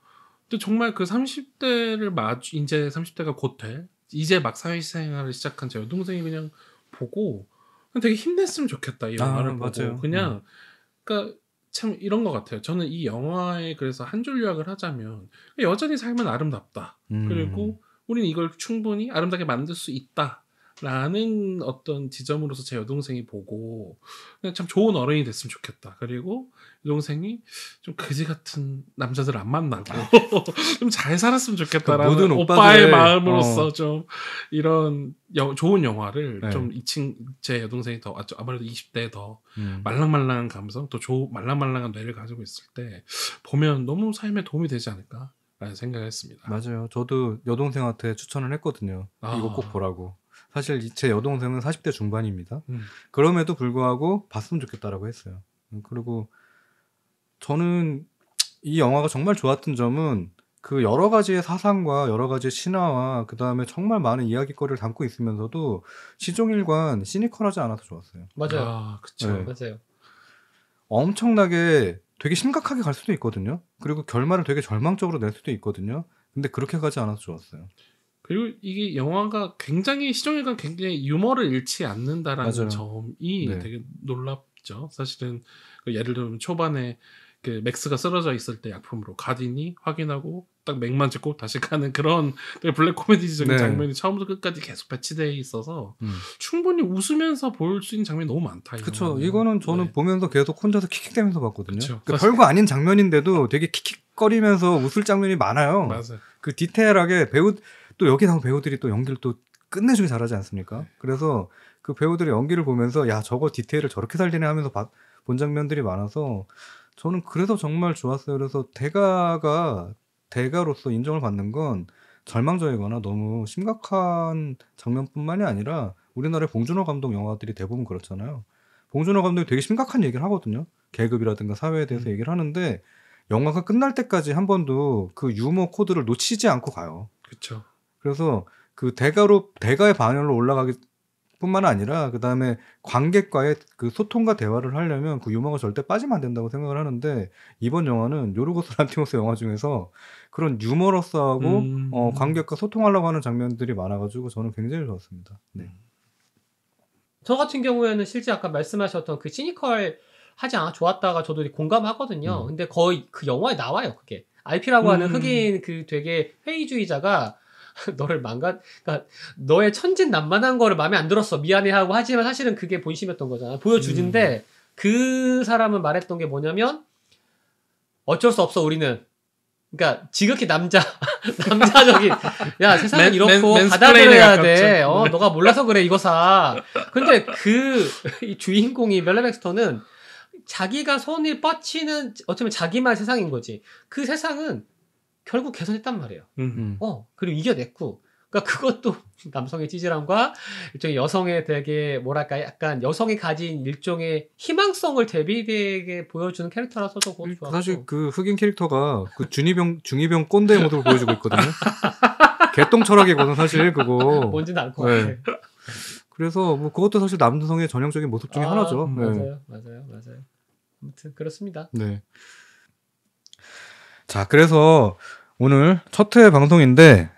근데 정말 그 30대를 이제 30대가 곧 돼. 이제 막 사회생활을 시작한 제 여동생이 그냥 보고 그냥 되게 힘냈으면 좋겠다. 이 영화를 보고. 맞아요. 그냥 그러니까 참 이런 것 같아요. 저는 이 영화에 그래서 한 줄 요약을 하자면 여전히 삶은 아름답다. 그리고 우리는 이걸 충분히 아름답게 만들 수 있다. 라는 어떤 지점으로서 제 여동생이 보고 그냥 참 좋은 어른이 됐으면 좋겠다. 그리고 여동생이 좀 그지 같은 남자들 안 만나고 좀 잘 살았으면 좋겠다라는 모든 오빠의 마음으로서 좀 이런 좋은 영화를 네. 좀 제 여동생이 더 아무래도 20대에 더 음. 말랑말랑한 감성 또 말랑말랑한 뇌를 가지고 있을 때 보면 너무 삶에 도움이 되지 않을까라는 생각을 했습니다. 맞아요. 저도 여동생한테 추천을 했거든요. 이거 꼭 보라고. 사실 제 여동생은 40대 중반입니다. 그럼에도 불구하고 봤으면 좋겠다라고 했어요. 그리고 저는 이 영화가 정말 좋았던 점은 그 여러 가지의 사상과 여러 가지의 신화와 그 다음에 정말 많은 이야기거리를 담고 있으면서도 시종일관 시니컬하지 않아서 좋았어요. 맞아요. 그렇죠. 네. 맞아요. 엄청나게 되게 심각하게 갈 수도 있거든요. 그리고 결말을 되게 절망적으로 낼 수도 있거든요. 근데 그렇게 가지 않아서 좋았어요. 그리고 이게 영화가 굉장히 시종일관 굉장히 유머를 잃지 않는다라는 맞아요. 점이 네. 되게 놀랍죠. 사실은 예를 들면 초반에 그 맥스가 쓰러져 있을 때 약품으로 가딘이 확인하고 딱 맥만 짚고 다시 가는 그런 되게 블랙 코미디적인 네. 장면이 처음부터 끝까지 계속 배치돼 있어서 충분히 웃으면서 볼 수 있는 장면이 너무 많다. 이 그쵸. 영화는. 이거는 저는 네. 보면서 계속 혼자서 킥킥대면서 봤거든요. 그쵸. 그러니까 별거 아닌 장면인데도 되게 킥킥거리면서 웃을 장면이 많아요. 맞아요. 그 디테일하게 또 여기 나온 배우들이 또 연기를 또 끝내주게 잘하지 않습니까? 그래서 그 배우들의 연기를 보면서 야 저거 디테일을 저렇게 살리네 하면서 본 장면들이 많아서 저는 그래서 정말 좋았어요. 그래서 대가로서 인정을 받는 건 절망적이거나 너무 심각한 장면뿐만이 아니라 우리나라의 봉준호 감독 영화들이 대부분 그렇잖아요. 봉준호 감독이 되게 심각한 얘기를 하거든요. 계급이라든가 사회에 대해서 얘기를 하는데 영화가 끝날 때까지 한 번도 그 유머 코드를 놓치지 않고 가요. 그렇죠. 그래서 그 대가의 반열로 올라가기 뿐만 아니라 그 다음에 관객과의 그 소통과 대화를 하려면 그 유머가 절대 빠지면 안 된다고 생각을 하는데 이번 영화는 요르고스 란티모스 영화 중에서 그런 유머러스하고 관객과 소통하려고 하는 장면들이 많아가지고 저는 굉장히 좋았습니다. 네. 저 같은 경우에는 실제 아까 말씀하셨던 그 시니컬 하지 않아 좋았다가 저도 공감하거든요. 근데 거의 그 영화에 나와요, 그게. RP라고 하는 흑인 그 되게 회의주의자가 그러니까 너의 천진난만한 거를 마음에 안 들었어. 미안해 하고 하지만 사실은 그게 본심이었던 거잖아. 보여주는데 그 사람은 말했던 게 뭐냐면 어쩔 수 없어, 우리는. 그러니까 지극히 남자적인 야 세상은 이렇고 받아들여야 돼. 너가 몰라서 그래 이거 사. 근데 이 주인공이 멜라 백스터는 자기가 손을 뻗치는 어쩌면 자기만 세상인 거지. 그 세상은 결국 개선했단 말이에요. 그리고 이겨냈고. 그러니까 그것도 남성의 찌질함과 일종의 여성의 되게 뭐랄까 약간 여성이 가진 일종의 희망성을 대비되게 보여주는 캐릭터라서도 그것도 좋았고. 사실 그 흑인 캐릭터가 그 중이병 꼰대의 모습을 보여주고 있거든요. 개똥 철학이거든 사실 그거. 뭔지는 알 것 같아. 네. 그래서 뭐 그것도 사실 남성의 전형적인 모습 중에 하나죠. 네. 맞아요. 아무튼 그렇습니다. 네. 자, 그래서 오늘 첫 회 방송인데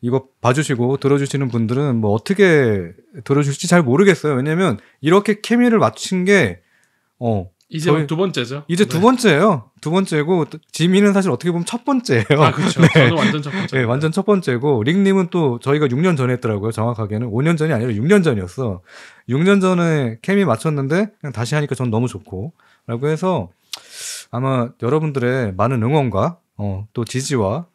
이거 봐주시고 들어주시는 분들은 뭐 어떻게 들어주실지 잘 모르겠어요. 왜냐면 이렇게 케미를 맞춘 게 이제 두 번째죠. 이제 두 번째예요. 두 번째고 지민은 사실 어떻게 보면 첫 번째예요. 아, 그렇죠. 네. 저는 완전 첫 번째. 네, 완전 첫 번째고 릭님은 또 저희가 6년 전에 했더라고요. 정확하게는 5년 전이 아니라 6년 전이었어. 6년 전에 케미 맞췄는데 그냥 다시 하니까 전 너무 좋고 라고 해서 아마 여러분들의 많은 응원과 또 지지와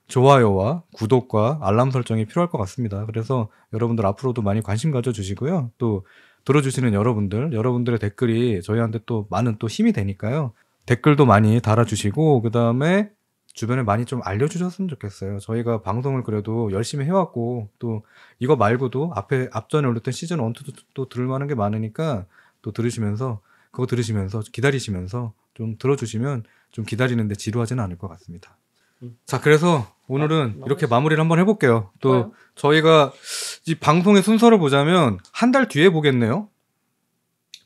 좋아요와 구독과 알람 설정이 필요할 것 같습니다. 그래서 여러분들 앞으로도 많이 관심 가져주시고요. 또 들어주시는 여러분들의 댓글이 저희한테 또 많은 또 힘이 되니까요. 댓글도 많이 달아주시고 그 다음에 주변에 많이 좀 알려주셨으면 좋겠어요. 저희가 방송을 그래도 열심히 해왔고 또 이거 말고도 앞전에 올렸던 시즌 1, 2도 또 들을 만한 게 많으니까 또 그거 들으시면서 기다리시면서 좀 들어주시면 좀 기다리는데 지루하지는 않을 것 같습니다. 자, 그래서 오늘은 이렇게 마무리를 한번 해볼게요. 또 저희가 이 방송의 순서를 보자면 한 달 뒤에 보겠네요.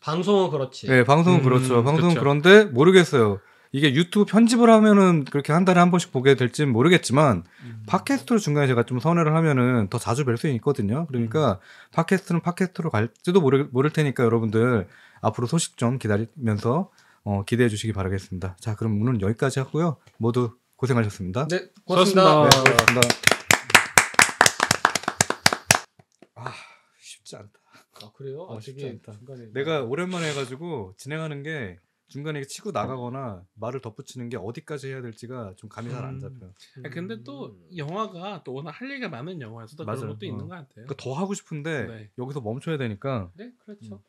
방송은 그렇지. 네, 방송은 그렇죠. 방송은 그렇죠. 그런데 모르겠어요. 이게 유튜브 편집을 하면은 그렇게 한 달에 한 번씩 보게 될지는 모르겠지만 팟캐스트로 중간에 제가 좀 선회를 하면은 더 자주 뵐 수 있거든요. 그러니까 팟캐스트는 팟캐스트로 갈지도 모를 테니까 여러분들 앞으로 소식 좀 기다리면서 기대해 주시기 바라겠습니다. 자, 그럼 오늘은 여기까지 하고요. 모두 고생하셨습니다. 네, 고맙습니다. 네, 고맙습니다. 쉽지 않다. 아, 그래요? 쉽지 되게 않다. 중간에 내가 오랜만에 해가지고 진행하는 게 중간에 치고 나가거나 말을 덧붙이는 게 어디까지 해야 될지가 좀 감이 잘 안 잡혀요. 근데 또 영화가 또 워낙 할 얘기가 많은 영화여서 또 맞아요. 그런 것도 있는 것 같아요. 그러니까 더 하고 싶은데 네. 여기서 멈춰야 되니까 네, 그렇죠.